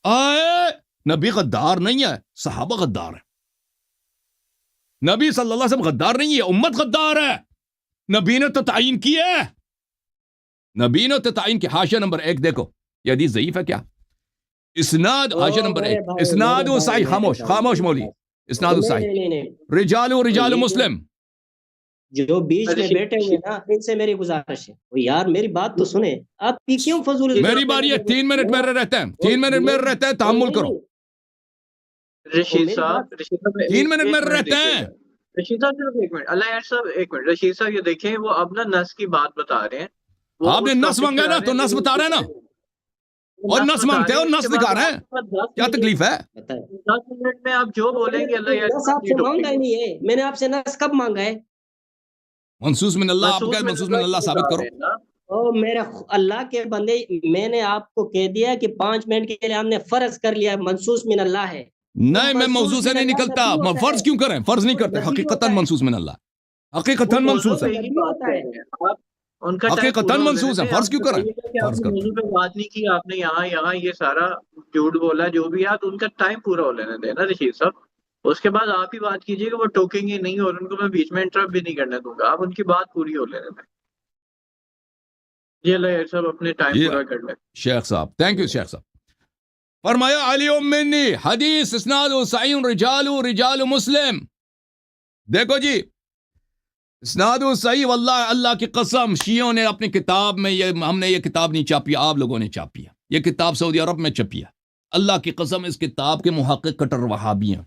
آئے نبی غدار نہیں ہے، صحابہ غدار ہے. نبی صلی اللہ علیہ وسلم غدار نہیں ہے، امت غدار ہے. نبی نے تو تعین کی ہے، نبی نے تو تعین کی. حاشیہ نمبر 1 دیکھو، یہ حدیث ضعیف ہے کیا؟ اسناد حاشیہ نمبر 1، اسناد صحیح. خاموش مولی. اسناد صحیح. رجال مسلم. جو بیچ میں بیٹھے ہوئے نا، ان سے میری گزارش ہے یار میری بات تو سنیں. آپ کی کیوں فضول؟ میری باری ہے، 3 منٹ میرے رہتے ہیں، 3 منٹ میرے رہتے ہیں، تحمل کرو. رشید صاحب 3 منٹ میرے رہتے ہیں. رشید صاحب صرف 1 منٹ. اللہ یار صاحب 1 منٹ. رشید صاحب یہ دیکھیں، وہ اب نا نس کی بات بتا رہے ہیں. آپ نے نس مانگا نا تو نس بتا رہے ہیں نا، اور نس مانگتے ہیں اور نس دکھا رہے ہیں. کیا تکلیف ہے؟ 10 منٹ میں آپ جو بولیں گے اللہ یار نس آپ سے مانگا ہی نہیں ہے. میں نے آپ سے نس کب مانگا ہے؟ منصوص من اللہ. آپ کہہ منصوص من اللہ ثابت کرو. او میرے اللہ کے بندے، میں نے آپ کو کہہ دیا کہ 5 منٹ کے لیے ہم نے فرض کر لیا منصوص من اللہ ہے. نہیں، میں موضوع سے نہیں نکلتا. فرض کیوں کریں؟ فرض نہیں کرتے. حقیقتاً منصوص من اللہ، حقیقتاً منصوص ہے، حقیقتاً منصوص ہے. فرض کیوں کریں؟ فرض کرتے. موضوع پہ بات نہیں کی آپ نے، یہاں یہ سارا جھوٹ بولا جو بھی ہے. تو ان کا ٹائم پورا ہو لینے دینا رشید صاحب. اس کے بعد آپ ہی بات کیجیے گا. وہ ٹوکیں گے نہیں اور ان کو میں بیچ میں انٹرپٹ بھی نہیں کرنے دوں گا. آپ ان کی بات پوری ہو لینے دیں. جی اللہ یار صاحب اپنے ٹائم پورا کر لیں. شیخ صاحب تھینک یو. شیخ صاحب فرمایا علی منی، حدیث اسناد صحیح، رجال مسلم. دیکھو جی، اسناد صحیح. واللہ اللہ کی قسم، شیعوں نے اپنی کتاب میں ہم نے یہ کتاب نہیں چھاپی، آپ لوگوں نے چھاپی ہے. یہ کتاب سعودی عرب میں چھپی ہے. اللہ کی قسم اس کتاب کے محقق کٹر وہابی ہیں.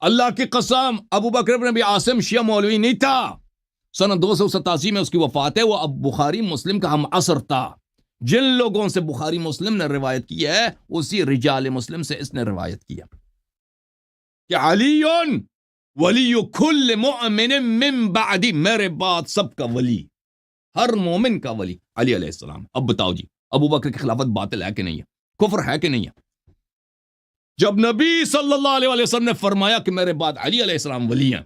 اللہ کی قسم ابو بکر بن ابی عاصم شیعہ مولوی نہیں تھا. سنہ 287 میں اس کی وفات ہے. وہ اب بخاری مسلم کا ہم عصر تھا. جن لوگوں سے بخاری مسلم نے روایت کی ہے اسی رجال مسلم سے اس نے روایت کیا کہ علی ولی کل مؤمن من بعدی، میرے بعد سب کا ولی، ہر مومن کا ولی علی علیہ السلام. اب بتاؤ جی، ابو بکر کی خلافت باطل ہے کہ نہیں ہے؟ کفر ہے کہ نہیں ہے؟ جب نبی صلی اللہ علیہ وسلم نے فرمایا کہ میرے بعد علی علیہ السلام ولی ہیں،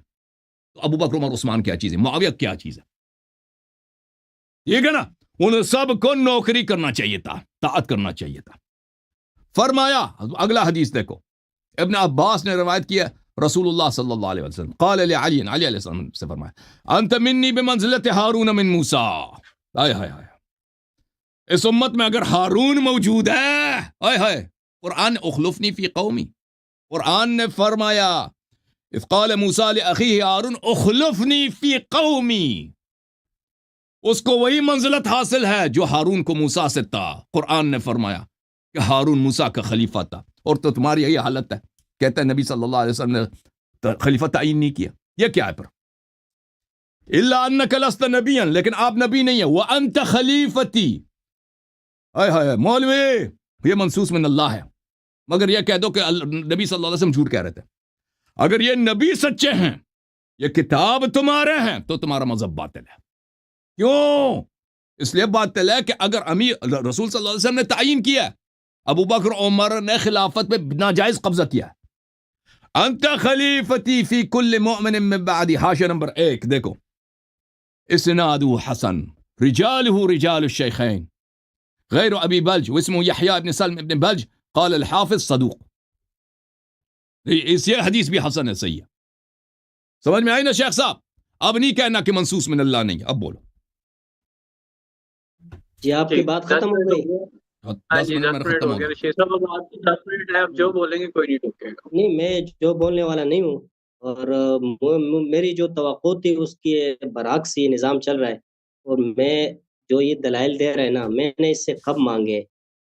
تو ابو بکر عمر عثمان کیا چیز ہے؟ معاویہ کیا چیز ہے؟ ٹھیک ہے نا. انہیں سب کو نوکری کرنا چاہیے تھا، طاعت کرنا چاہیے تھا. فرمایا اگلا حدیث دیکھو، ابن عباس نے روایت کیا، رسول اللہ صلی اللہ علیہ وسلم قال علی علیہ السلام سے فرمایا انت منی بمنزلت ہارون من موسیٰ. آئے ہائے ہائے، اس امت میں اگر ہارون موجود ہے، آئے ہائے، قرآن اخلفنی فی قومی، قرآن نے فرمایا اذ قال موسیٰ لأخیہ ہارون اخلفنی فی قومی. اس کو وہی منزلت حاصل ہے جو ہارون کو موسیٰ سے تھا. قرآن نے فرمایا کہ ہارون موسیٰ کا خلیفہ تھا، اور تو تمہاری یہی حالت ہے. کہتا ہے نبی صلی اللہ علیہ وسلم نے خلیفہ تعین نہیں کیا. یہ کیا ہے پھر؟ الا انک لست نبیا، لیکن آپ نبی نہیں ہیں. وانت خلیفتی. ہائے ہائے مولوی، یہ منصوص من اللہ ہے. مگر یہ کہہ دو کہ نبی صلی اللہ علیہ وسلم جھوٹ کہہ رہے تھے. اگر یہ نبی سچے ہیں، یہ کتاب تمہارے ہیں، تو تمہارا مذہب باطل ہے. کیوں؟ اس لیے بات طے ہے کہ اگر امیر رسول صلی اللہ علیہ وسلم نے تعین کیا ہے، ابو بکر عمر نے خلافت پہ ناجائز قبضہ کیا ہے، انت خلیفتی فی کل مؤمن من بعدی، حاشیہ نمبر 1 دیکھو، اسنادہ حسن رجالہ رجال الشیخین غیر ابی بلج واسمہ یحییٰ ابن سلم ابن بلج قال الحافظ صدوق، یہ حدیث بھی حسن ہے، صحیح ہے، سمجھ میں آئی نا شیخ صاحب؟ اب نہیں کہنا کہ منصوص من اللہ نہیں، اب بولو۔ جی آپ کی بات ختم ہو گئی؟ ہاں جی 10 منٹ ہو گیا رشید صاحب، اب آپ کی 10 منٹ ہے، آپ جو بولیں گے کوئی نہیں ٹوکے گا۔ نہیں، میں جو بولنے والا نہیں ہوں، اور میری جو توقع تھی اس کے برعکس یہ نظام چل رہا ہے، اور میں جو یہ دلائل دے رہے ہیں نا، میں نے اس سے کب مانگے؟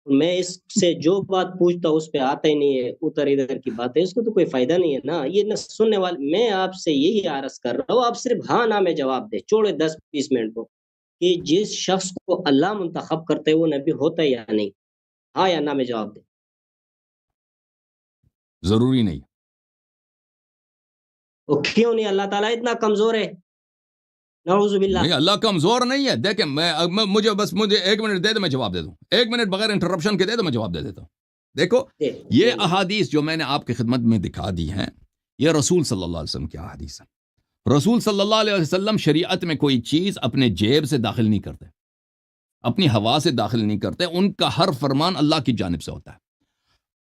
میں اس سے جو بات پوچھتا ہوں اس پہ آتا ہی نہیں ہے، ادھر ادھر کی بات ہے، اس کو تو کوئی فائدہ نہیں ہے نا، یہ نہ سننے والے۔ میں آپ سے یہی عرض کر رہا ہوں، آپ صرف ہاں نہ میں جواب دے، چھوڑے 10-20 منٹ کو، کہ جس شخص کو اللہ منتخب کرتے وہ نبی ہوتا ہے یا نہیں، ہاں یا نہ میں جواب دے۔ ضروری نہیں، وہ کیوں نہیں؟ اللہ تعالیٰ اتنا کمزور ہے؟ نعوذ باللہ۔ نہیں اللہ کمزور نہیں ہے، دیکھیں مجھے 1 منٹ دے دو، میں جواب دے دوں، 1 منٹ بغیر انٹرپشن کے دے دو، میں جواب دے دیتا ہوں۔ دیکھو یہ احادیث جو میں نے آپ کی خدمت میں دکھا دی ہیں، یہ رسول صلی اللہ علیہ وسلم کی احادیث ہیں۔ رسول صلی اللہ علیہ وسلم شریعت میں کوئی چیز اپنے جیب سے داخل نہیں کرتے، اپنی ہوا سے داخل نہیں کرتے، ان کا ہر فرمان اللہ کی جانب سے ہوتا ہے۔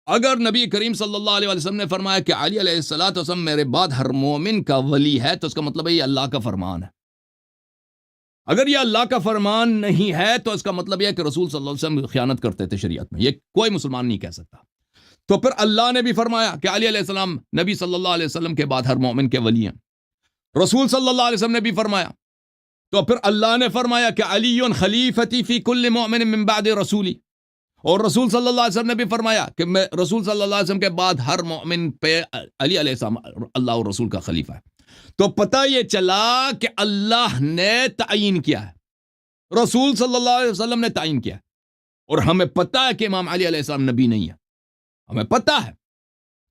اگر نبی کریم صلی اللہ علیہ وسلم نے فرمایا کہ علی علیہ السلام میرے بعد ہر مومن کا ولی ہے، تو اس کا مطلب ہے یہ اللہ کا فرمان ہے۔ اگر یہ اللہ کا فرمان نہیں ہے تو اس کا مطلب یہ ہے کہ رسول صلی اللہ علیہ وسلم خیانت کرتے تھے شریعت میں، یہ کوئی مسلمان نہیں کہہ سکتا۔ تو پھر اللہ نے بھی فرمایا کہ علی علیہ السلام نبی صلی اللہ علیہ وسلم کے بعد ہر مومن کے ولی ہیں، رسول صلی اللہ علیہ وسلم نے بھی فرمایا، تو پھر اللہ نے فرمایا کہ علی خلیفتی فی کل مؤمن من بعد رسولی، اور رسول صلی اللہ علیہ وسلم نے بھی فرمایا کہ میں رسول صلی اللہ علیہ وسلم کے بعد ہر مومن پہ علی علیہ السلام اللہ اور رسول کا خلیفہ ہے۔ تو پتہ یہ چلا کہ اللہ نے تعین کیا ہے، رسول صلی اللہ علیہ وسلم نے تعین کیا ہے، اور ہمیں پتہ ہے کہ امام علی علیہ السلام نبی نہیں ہے، ہمیں پتہ ہے،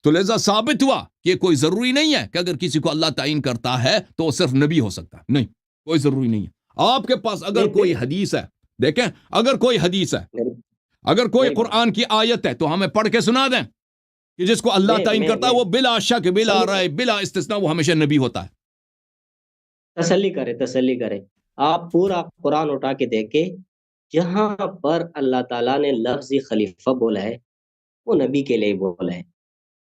تو لہذا ثابت ہوا کہ یہ کوئی ضروری نہیں ہے کہ اگر کسی کو اللہ تعین کرتا ہے تو وہ صرف نبی ہو سکتا ہے، نہیں، کوئی ضروری نہیں ہے۔ آپ کے پاس اگر کوئی حدیث ہے، دیکھیں اگر کوئی حدیث ہے، اگر کوئی قرآن کی آیت ہے تو ہمیں پڑھ کے سنا دیں کہ جس کو اللہ تعین کرتا ہے وہ بلا شک بلا رائے بلا استثناء وہ ہمیشہ نبی ہوتا ہے۔ تسلی کرے، آپ پورا قرآن اٹھا کے دیکھیں، جہاں پر اللہ تعالیٰ نے لفظ خلیفہ بولا ہے وہ نبی کے لیے بولا ہے۔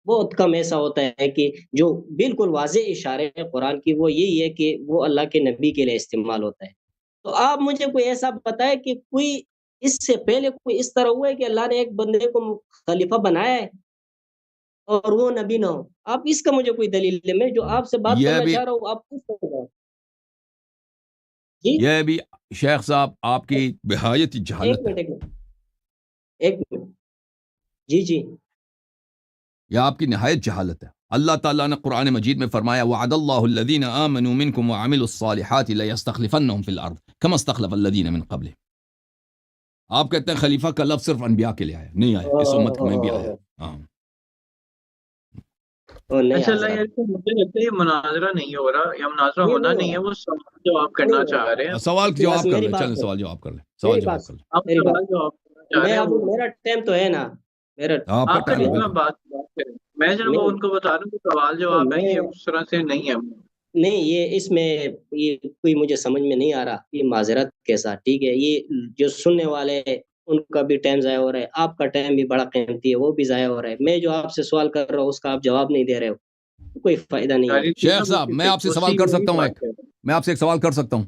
بہت کم ایسا ہوتا ہے کہ جو بالکل واضح اشارے ہیں قرآن کی، وہ یہی ہے کہ وہ اللہ کے نبی کے لیے استعمال ہوتا ہے۔ تو آپ مجھے کوئی ایسا بتائے کہ کوئی اس سے پہلے کوئی اس طرح ہوا ہے کہ اللہ نے ایک بندے کو خلیفہ بنایا ہے اور وہ نبی نہ ہو؟ آپ اس کا مجھے کوئی دلیل ہے؟ میں جو آپ سے بات کرنا چاہ رہا ہوں آپ کس طرح؟ جی یہ بھی شیخ صاحب آپ کی بہایت جہالت ہے، ایک منٹ جی یہ آپ کی نہایت جہالت ہے۔ اللہ تعالیٰ نے قرآن مجید میں فرمایا وعد اللہ الذین آمنوا منکم وعملوا الصالحات لیستخلفنہم فی الارض کما استخلف الذین من قبلہم۔ آپ کہتے ہیں خلیفہ کا لفظ صرف انبیاء کے لیے آیا، نہیں آیا، اس امت میں بھی آیا۔ اچھا اللہ یار مجھے لگتا ہے یہ مناظرہ نہیں ہو رہا، یا مناظرہ ہونا نہیں ہے، وہ سوال جواب کرنا چاہ رہے ہیں۔ سوال جواب کر لیں، چلیں سوال جواب کر لیں، سوال جواب کر لیں۔ آپ سوال جواب کرنا چاہ رہے ہیں، میرا ٹائم تو ہے نا، میرا آپ کا آپ ٹائم میں بات کریں، میں جب ان کو بتا رہا ہوں کہ سوال جواب ہے، یہ اس طرح سے نہیں ہے۔ نہیں، یہ اس میں یہ کوئی مجھے سمجھ میں نہیں آ رہا، یہ معذرت کے ساتھ، ٹھیک ہے، یہ جو سننے والے ان کا بھی ٹائم ضائع ہو رہا ہے، آپ کا ٹائم بھی بڑا قیمتی ہے، وہ بھی ضائع ہو رہا ہے۔ میں جو آپ سے سوال کر رہا ہوں اس کا آپ جواب نہیں دے رہے ہو، کوئی فائدہ نہیں ہے۔ شیخ صاحب میں آپ سے سوال کر سکتا ہوں، میں آپ سے ایک سوال کر سکتا ہوں؟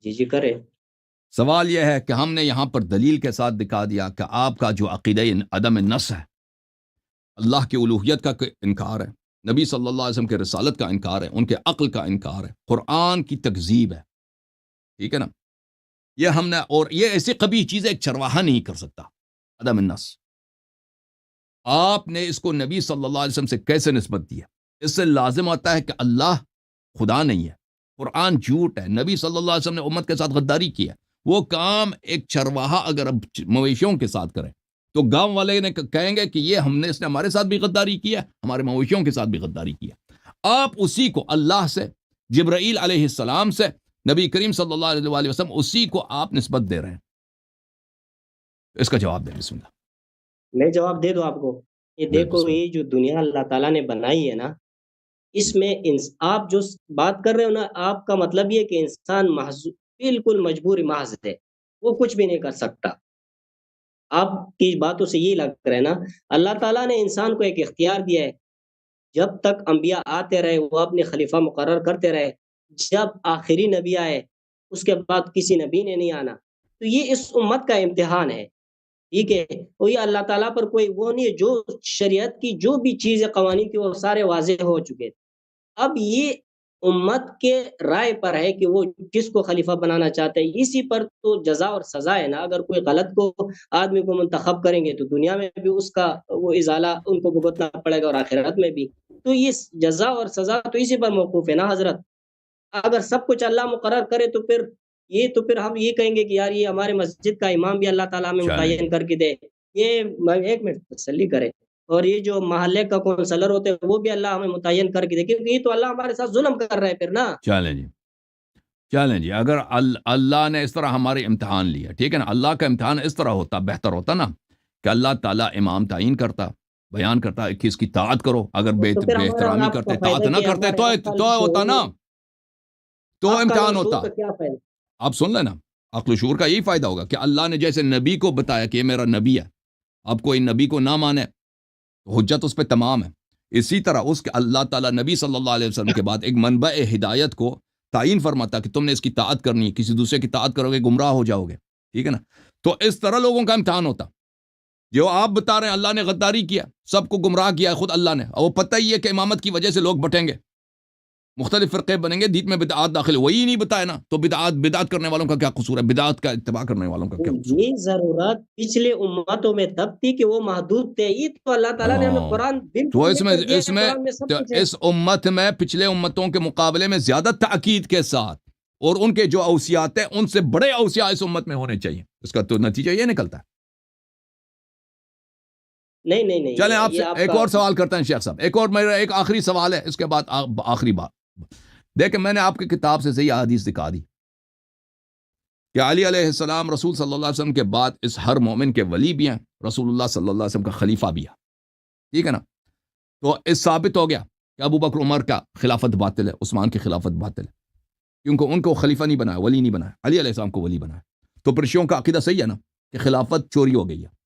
جی کرے۔ سوال یہ ہے کہ ہم نے یہاں پر دلیل کے ساتھ دکھا دیا کہ آپ کا جو عقیدہ عدم النص ہے، اللہ کی الوہیت کا انکار ہے، نبی صلی اللہ علیہ وسلم کے رسالت کا انکار ہے، ان کے عقل کا انکار ہے، قرآن کی تکذیب ہے، ٹھیک ہے نا؟ یہ ہم نے، اور یہ ایسی قبیح چیز ہے ایک چرواہا نہیں کر سکتا، عدم النص۔ آپ نے اس کو نبی صلی اللہ علیہ وسلم سے کیسے نسبت دیا؟ اس سے لازم ہوتا ہے کہ اللہ خدا نہیں ہے، قرآن جھوٹ ہے، نبی صلی اللہ علیہ وسلم نے امت کے ساتھ غداری کی ہے۔ وہ کام ایک چرواہا اگر اب مویشیوں کے ساتھ کرے تو گاؤں والے نے کہیں گے کہ یہ اس نے ہمارے ساتھ بھی غداری کی ہے، ہمارے مویشیوں کے ساتھ بھی غداری کی ہے۔ آپ اسی کو اللہ سے، جبرائیل علیہ السلام سے، نبی کریم صلی اللہ علیہ وآلہ وسلم اسی کو آپ نسبت دے رہے ہیں. اس کا جواب دیں بسم اللہ. میں جواب دے دوں آپ کو. یہ دیکھو بسم اللہ. یہ جو دنیا اللہ تعالیٰ نے بنائی ہے نا، اس میں آپ جو بات کر رہے ہو نا، آپ کا مطلب یہ کہ انسان بالکل مجبور محض ہے، وہ کچھ بھی نہیں کر سکتا. آپ کی باتوں سے یہ لگ رہا ہے نا، اللہ تعالیٰ نے انسان کو ایک اختیار دیا ہے. جب تک انبیاء آتے رہے وہ اپنے خلیفہ مقرر کرتے رہے، جب آخری نبی آئے اس کے بعد کسی نبی نے نہیں آنا. تو یہ اس امت کا امتحان ہے، ٹھیک ہے. اور یہ اللہ تعالیٰ پر کوئی وہ نہیں ہے، جو شریعت کی جو بھی چیزیں قوانین کی وہ سارے واضح ہو چکے. اب یہ امت کے رائے پر ہے کہ وہ کس کو خلیفہ بنانا چاہتے ہیں. اسی پر تو جزا اور سزا ہے نا. اگر کوئی غلط کو آدمی کو منتخب کریں گے تو دنیا میں بھی اس کا وہ ازالہ ان کو بھگتنا پڑے گا اور آخرت میں بھی. تو یہ جزا اور سزا تو اسی پر موقوف ہے نا حضرت. اگر سب کچھ اللہ مقرر کرے تو پھر ہم یہ کہیں گے کہ یار یہ ہمارے مسجد کا امام بھی اللہ تعالیٰ ہمیں متعین کر کے دے. یہ ایک منٹ تسلی کرے. اور یہ جو محلے کا کونسلر ہوتے ہیں وہ بھی اللہ ہمیں متعین کر کے دے، کیونکہ یہ تو اللہ ہمارے ساتھ ظلم کر رہے ہیں پھر نا. چلیں جی اگر اللہ نے اس طرح ہمارے امتحان لیا، ٹھیک ہے نا. اللہ کا امتحان اس طرح ہوتا، بہتر ہوتا نا کہ اللہ تعالیٰ امام تعین کرتا، بیان کرتا کہ اس کی طاعت کرو. اگر بے احترامی کرتے، طاعت نہ کرتے تو ہوتا نا، تو امتحان ہوتا. آپ سن لینا، عقل و شعور کا یہی فائدہ ہوگا کہ اللہ نے جیسے نبی کو بتایا کہ یہ میرا نبی ہے، اب کوئی نبی کو نہ مانے تو حجت اس پہ تمام ہے. اسی طرح اس کے اللہ تعالیٰ نبی صلی اللہ علیہ وسلم کے بعد ایک منبع ہدایت کو تعین فرماتا کہ تم نے اس کی طاعت کرنی ہے، کسی دوسرے کی طاعت کرو گے گمراہ ہو جاؤ گے، ٹھیک ہے نا. تو اس طرح لوگوں کا امتحان ہوتا. جو آپ بتا رہے ہیں اللہ نے غداری کیا، سب کو گمراہ کیا ہے خود اللہ نے، اور وہ پتہ ہی ہے کہ امامت کی وجہ سے لوگ بٹیں گے، مختلف فرقے بنیں گے، دین میں بدعات داخل، وہی نہیں بتایا نا. تو بدعات کرنے والوں کا کیا قصور ہے؟ بدعات کا اتباع کرنے والوں کا کیا قصور ہے؟ یہ ضرورت پچھلے امتوں میں تب تھی کہ وہ محدود تھے. یہ تو اللہ تعالیٰ نے ہمیں قرآن تو اس امت میں پچھلے امتوں کے مقابلے میں زیادہ تاکید کے ساتھ اور ان کے جو اوصیات ہیں ان سے بڑے اوصیاء اس امت میں ہونے چاہیے. اس کا تو نتیجہ یہ نکلتا ہے. نہیں چلیں آپ سے ایک اور سوال کرتا ہیں شیخ صاحب. ایک اور میرا ایک آخری سوال ہے، اس کے بعد آخری بات. دیکھیں میں نے آپ کی کتاب سے صحیح احادیث دکھا دی کہ علی علیہ السلام رسول صلی اللہ علیہ وسلم کے بعد اس ہر مومن کے ولی بھی ہیں، رسول اللہ صلی اللہ علیہ وسلم کا خلیفہ بھی ہے، ٹھیک ہے نا. تو اس ثابت ہو گیا کہ ابو بکر عمر کا خلافت باطل ہے، عثمان کی خلافت باطل ہے، کیونکہ ان کو خلیفہ نہیں بنایا، ولی نہیں بنایا، علی علیہ السلام کو ولی بنایا. تو پرشیوں کا عقیدہ صحیح ہے نا کہ خلافت چوری ہو گئی ہے.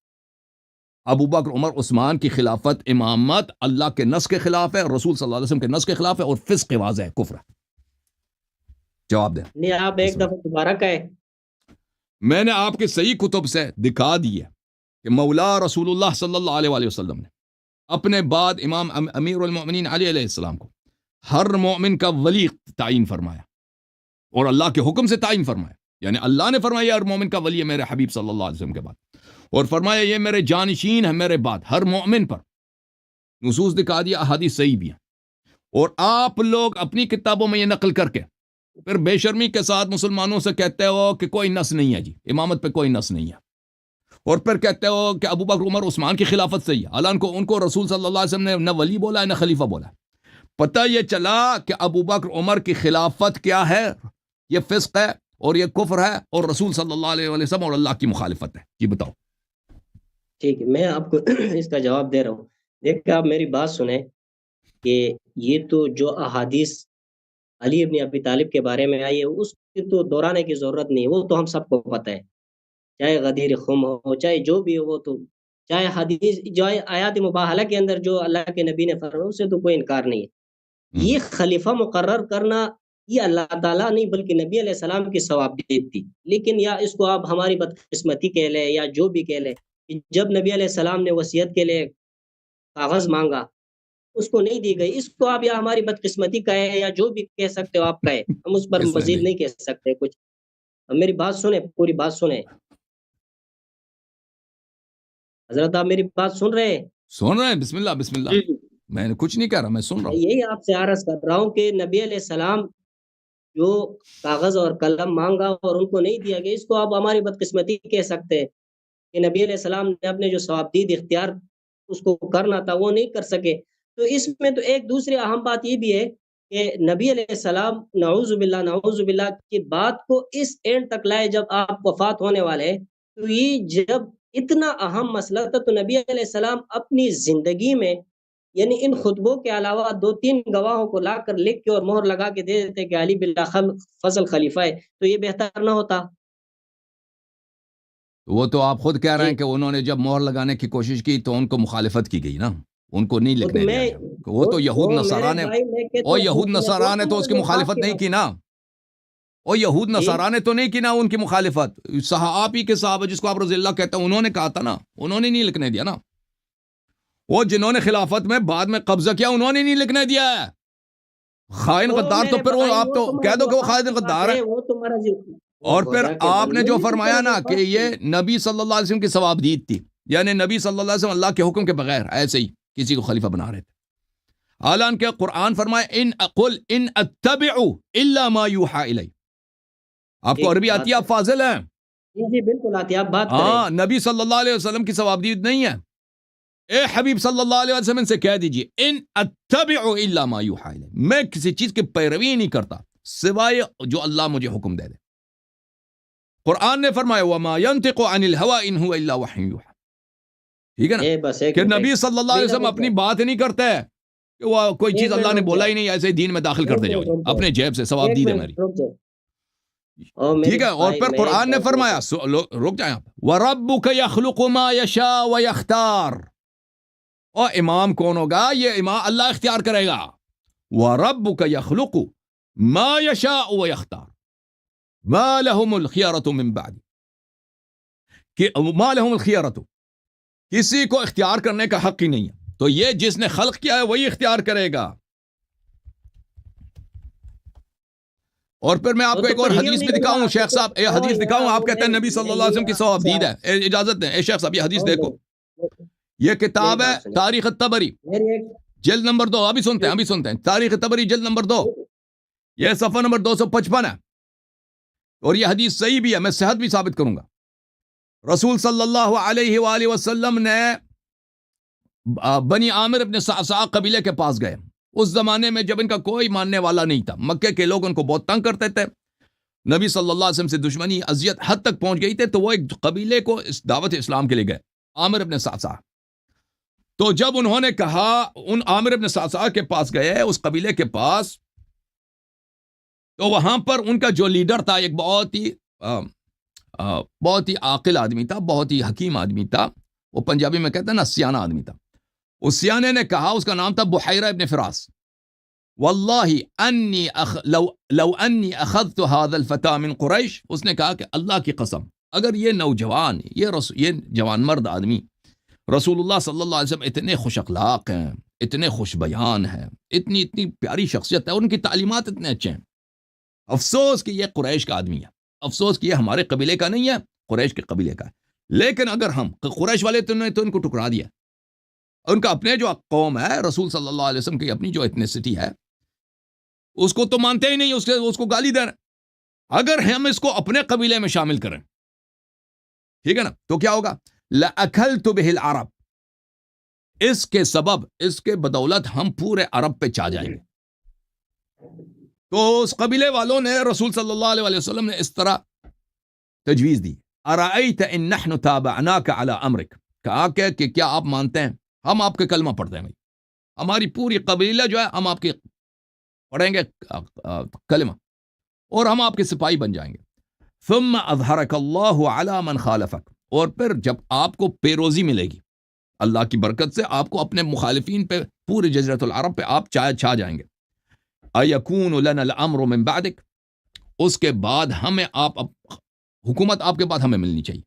ابو بکر عمر عثمان کی خلافت امامت اللہ کے نص کے خلاف ہے، رسول صلی اللہ علیہ وسلم کے نص کے خلاف ہے، اور فسق واضح ہے، کفر ہے. جواب دیں. نہیں آپ ایک دفعہ دوبارہ کہیں. میں نے آپ کے صحیح کتب سے دکھا دی ہے کہ مولا رسول اللہ صلی اللہ علیہ وآلہ وسلم نے اپنے بعد امام امیر المؤمنین علی علیہ السلام کو ہر مومن کا ولی تعین فرمایا، اور اللہ کے حکم سے تعین فرمایا. یعنی اللہ نے فرمایا ہر مومن کا ولی ہے میرے حبیب صلی اللہ علیہ وسلم کے بعد، اور فرمایا یہ میرے جانشین ہے میرے بعد ہر مومن پر. نصوص دکھا دیا، احادیث صحیح بھی ہیں. اور آپ لوگ اپنی کتابوں میں یہ نقل کر کے پھر بے شرمی کے ساتھ مسلمانوں سے کہتے ہو کہ کوئی نص نہیں ہے جی، امامت پہ کوئی نص نہیں ہے، اور پھر کہتے ہو کہ ابو بکر عمر عثمان کی خلافت صحیح ہے. حالانکہ ان کو رسول صلی اللہ علیہ وسلم نے نہ ولی بولا ہے نہ خلیفہ بولا ہے. پتہ یہ چلا کہ ابو بکر عمر کی خلافت کیا ہے؟ یہ فسق ہے اور یہ کفر ہے اور رسول صلی اللہ علیہ وسلم اور اللہ کی مخالفت ہے. جی بتاؤ. ٹھیک ہے میں آپ کو اس کا جواب دے رہا ہوں. دیکھیں آپ میری بات سنیں کہ یہ تو جو احادیث علی ابن ابی طالب کے بارے میں آئی ہے اس کی تو دہرانے کی ضرورت نہیں، وہ تو ہم سب کو پتہ ہے. چاہے غدیر خم ہو، چاہے جو بھی ہو، وہ تو چاہے حدیث جو آیات مباہلہ کے اندر جو اللہ کے نبی نے فرمایا اس سے تو کوئی انکار نہیں ہے. یہ خلیفہ مقرر کرنا یہ اللہ تعالیٰ نہیں بلکہ نبی علیہ السلام کی ثوابدید تھی. لیکن یا اس کو آپ ہماری بدقسمتی کہہ لیں یا جو بھی کہہ لیں، جب نبی علیہ السلام نے وصیت کے لیے کاغذ مانگا اس کو نہیں دی گئی. اس کو آپ یا ہماری بدقسمتی کہیں یا جو بھی کہہ سکتے ہو آپ کہیں، ہم اس پر مزید نہیں کہہ سکتے کچھ. میری بات سنیں، پوری بات سنیں حضرت. آپ میری بات سن رہے ہیں؟ سن رہے ہیں. بسم اللہ بسم اللہ. میں نے کچھ نہیں کہہ رہا، میں سن رہا ہوں. یہی آپ سے عرض کر رہا ہوں کہ نبی علیہ السلام جو کاغذ اور قلم مانگا اور ان کو نہیں دیا گیا، اس کو آپ ہماری بدقسمتی کہہ سکتے ہیں کہ نبی علیہ السلام نے اپنے جو ثوابدید اختیار اس کو کرنا تھا وہ نہیں کر سکے. تو اس میں تو ایک دوسری اہم بات یہ بھی ہے کہ نبی علیہ السلام نعوذ باللہ کی بات کو اس اینڈ تک لائے جب آپ وفات ہونے والے ہیں، تو یہ جب اتنا اہم مسئلہ تھا تو نبی علیہ السلام اپنی زندگی میں یعنی ان خطبوں کے علاوہ 2-3 گواہوں کو لا کر لکھ کے اور مہر لگا کے دے دیتے کہ علی بن فضل خلیفہ ہے، تو یہ بہتر نہ ہوتا؟ وہ تو آپ خود کہہ رہے ہیں جی کہ انہوں نے جب مہر لگانے کی کوشش کی تو ان کو مخالفت کی گئی نا، ان کو نہیں وہ تو لکھنے میں دیا گیا، وہ تو یہود وہ نصارا میرے نے، بھائی میں کہتا اور ہوں یہود نصارا نے تو اس کی مخالفت نہیں کی نا، اور یہود جی نصارا نے تو نہیں کی نا ان کی مخالفت، صحابی کے صحابہ جس کو آپ رضی اللہ کہتے ہیں انہوں نے کہا تھا نا، انہوں نے نہیں لکھنے دیا نا، وہ جنہوں نے خلافت میں بعد میں قبضہ کیا انہوں نے نہیں لکھنے دیا ہے، خائن تو غدار تو میرے پھر وہ بھائی آپ وہ تو تمہارا کہہ دو کہ وہ وفات خائن کی بات غدار ہے، ہے، وہ تمہارا اور پھر خدا کے آپ نے جو بندے فرمایا نا کہ وفات یہ نبی صلی اللہ علیہ وسلم کی ثوابدید تھی، یعنی نبی صلی اللہ علیہ وسلم اللہ کے حکم کے بغیر ایسے ہی کسی کو خلیفہ بنا رہے تھے، حالانکہ قرآن فرمائے ان اتبع الا ما یوحى الی، آپ کو ایک عربی بات آتی ہے، آپ فاضل ہیں، جی جی بالکل آتی ہے، آپ بات کریں۔ ہاں نبی صلی اللہ علیہ وسلم کی ثوابدید نہیں ہے، اے حبیب صلی اللہ علیہ وسلم سے کہہ دیجئے ان اتبع الا ما یوحى الی، میں کسی چیز کی پیروی نہیں کرتا سوائے جو اللہ مجھے حکم دے دے، قرآن نے فرمایا وما ينطق عن الهوى ان هو الا وحی یوحى، ٹھیک ہے نا، بس ایک کہ منٹ نبی صلی اللہ علیہ بلا وسلم رک اپنی جائے، بات نہیں کرتے کہ وہ کوئی چیز ایک منٹ اللہ نے رک بولا جائے، ہی نہیں ایسے ہی دین میں داخل ایک کرتے جاؤ منٹ جی رک جائے، اپنے جیب سے، ثواب ایک دید ہے منٹ میری، رک جائے، اور میرے ٹھیک ہے، اور بھائی پھر میں ایک قرآن نے بات فرمایا رک جائیں آپ، وَرَبُّكَ يَخْلُقُ مَا يَشَاءُ وَيَخْتَارُ، اور امام کون ہوگا؟ یہ امام اللہ اختیار کرے گا، وَرَبُّكَ يَخْلُقُ مَا يَشَاءُ وَيَخْتَارُ مَا لَهُمُ الْخِيَرَةُ مِن بَعْدِ، کہ مَا لَهُمُ الْخِيَرَةُ، کسی کو اختیار کرنے کا حق ہی نہیں ہے، تو یہ جس نے خلق کیا ہے وہی اختیار کرے گا، اور پھر میں آپ کو ایک اور حدیث بھی دکھاؤں، شیخ صاحب یہ حدیث دکھاؤں، آپ کہتے ہیں نبی صلی اللہ علیہ وسلم کی ثوابدید ہے، اجازت دیں، اے شیخ صاحب یہ حدیث دیکھو، یہ کتاب ہے تاریخ الطبری جلد نمبر 2، ابھی سنتے ہیں تاریخ طبری جلد نمبر 2، یہ صفحہ نمبر 255 ہے، اور یہ حدیث صحیح بھی ہے، میں صحت بھی ثابت کروں گا، رسول صلی اللہ علیہ وآلہ وسلم نے بنی عامر ابن صعصع قبیلے کے پاس گئے، اس زمانے میں جب ان کا کوئی ماننے والا نہیں تھا، مکے کے لوگ ان کو بہت تنگ کرتے تھے، نبی صلی اللہ علیہ وسلم سے دشمنی اذیت حد تک پہنچ گئی تھی، تو وہ ایک قبیلے کو اس دعوت اسلام کے لیے گئے، عامر ابن صعصع، تو جب انہوں نے کہا ان عامر ابن صعصع کے پاس گئے اس قبیلے کے پاس، تو وہاں پر ان کا جو لیڈر تھا ایک بہت ہی عاقل آدمی تھا، بہت ہی حکیم آدمی تھا، وہ پنجابی میں کہتے ہیں نا سیانہ آدمی تھا، اس سیانے نے کہا، اس کا نام تھا بحیرہ ابن فراس، واللہ انی لو انی اخذت هذا الفتى من قریش، اس نے کہا کہ اللہ کی قسم اگر یہ نوجوان یہ جوان مرد آدمی رسول اللہ صلی اللہ علیہ وسلم اتنے خوش اخلاق ہیں، اتنے خوش بیان ہیں، اتنی پیاری شخصیت ہے، ان کی تعلیمات اتنے اچھے ہیں، افسوس کہ یہ قریش کا آدمی ہے، افسوس کہ یہ ہمارے قبیلے کا نہیں ہے، قریش کے قبیلے کا ہے، لیکن اگر ہم قریش والے تو ان کو ٹکرا دیا، ان کا اپنے جو قوم ہے رسول صلی اللہ علیہ وسلم کی اپنی جو ایتھنیسٹی ہے اس کو تو مانتے ہی نہیں، اس کو گالی دے رہے، اگر ہم اس کو اپنے قبیلے میں شامل کریں، ٹھیک ہے نا، تو کیا ہوگا؟ لَأَكَلْتُ بِهِ الْعَرَبِ، اس کے سبب، اس کے بدولت ہم پورے عرب پہ چھا جائیں گے، تو اس قبیلے والوں نے رسول صلی اللہ علیہ وسلم نے اس طرح تجویز دی، أَرَأَيْتَ إِن نَحْنُ تَابَعْنَاكَ عَلَى أَمْرِكَ، کہا کہ کیا آپ مانتے ہیں ہم آپ کے کلمہ پڑھتے ہیں، ہماری پوری قبیلہ جو ہے ہم آپ کے پڑھیں گے کلمہ اور ہم آپ کے سپاہی بن جائیں گے، ثم اظہرک اللہ علی من خالفک، اور پھر جب آپ کو پیروزی ملے گی اللہ کی برکت سے، آپ کو اپنے مخالفین پہ پورے جزیرۃ العرب پہ آپ چھا جائیں گے، ایکون لنا الامر من بعدک، اس کے بعد ہمیں حکومت آپ کے بعد ہمیں ملنی چاہیے،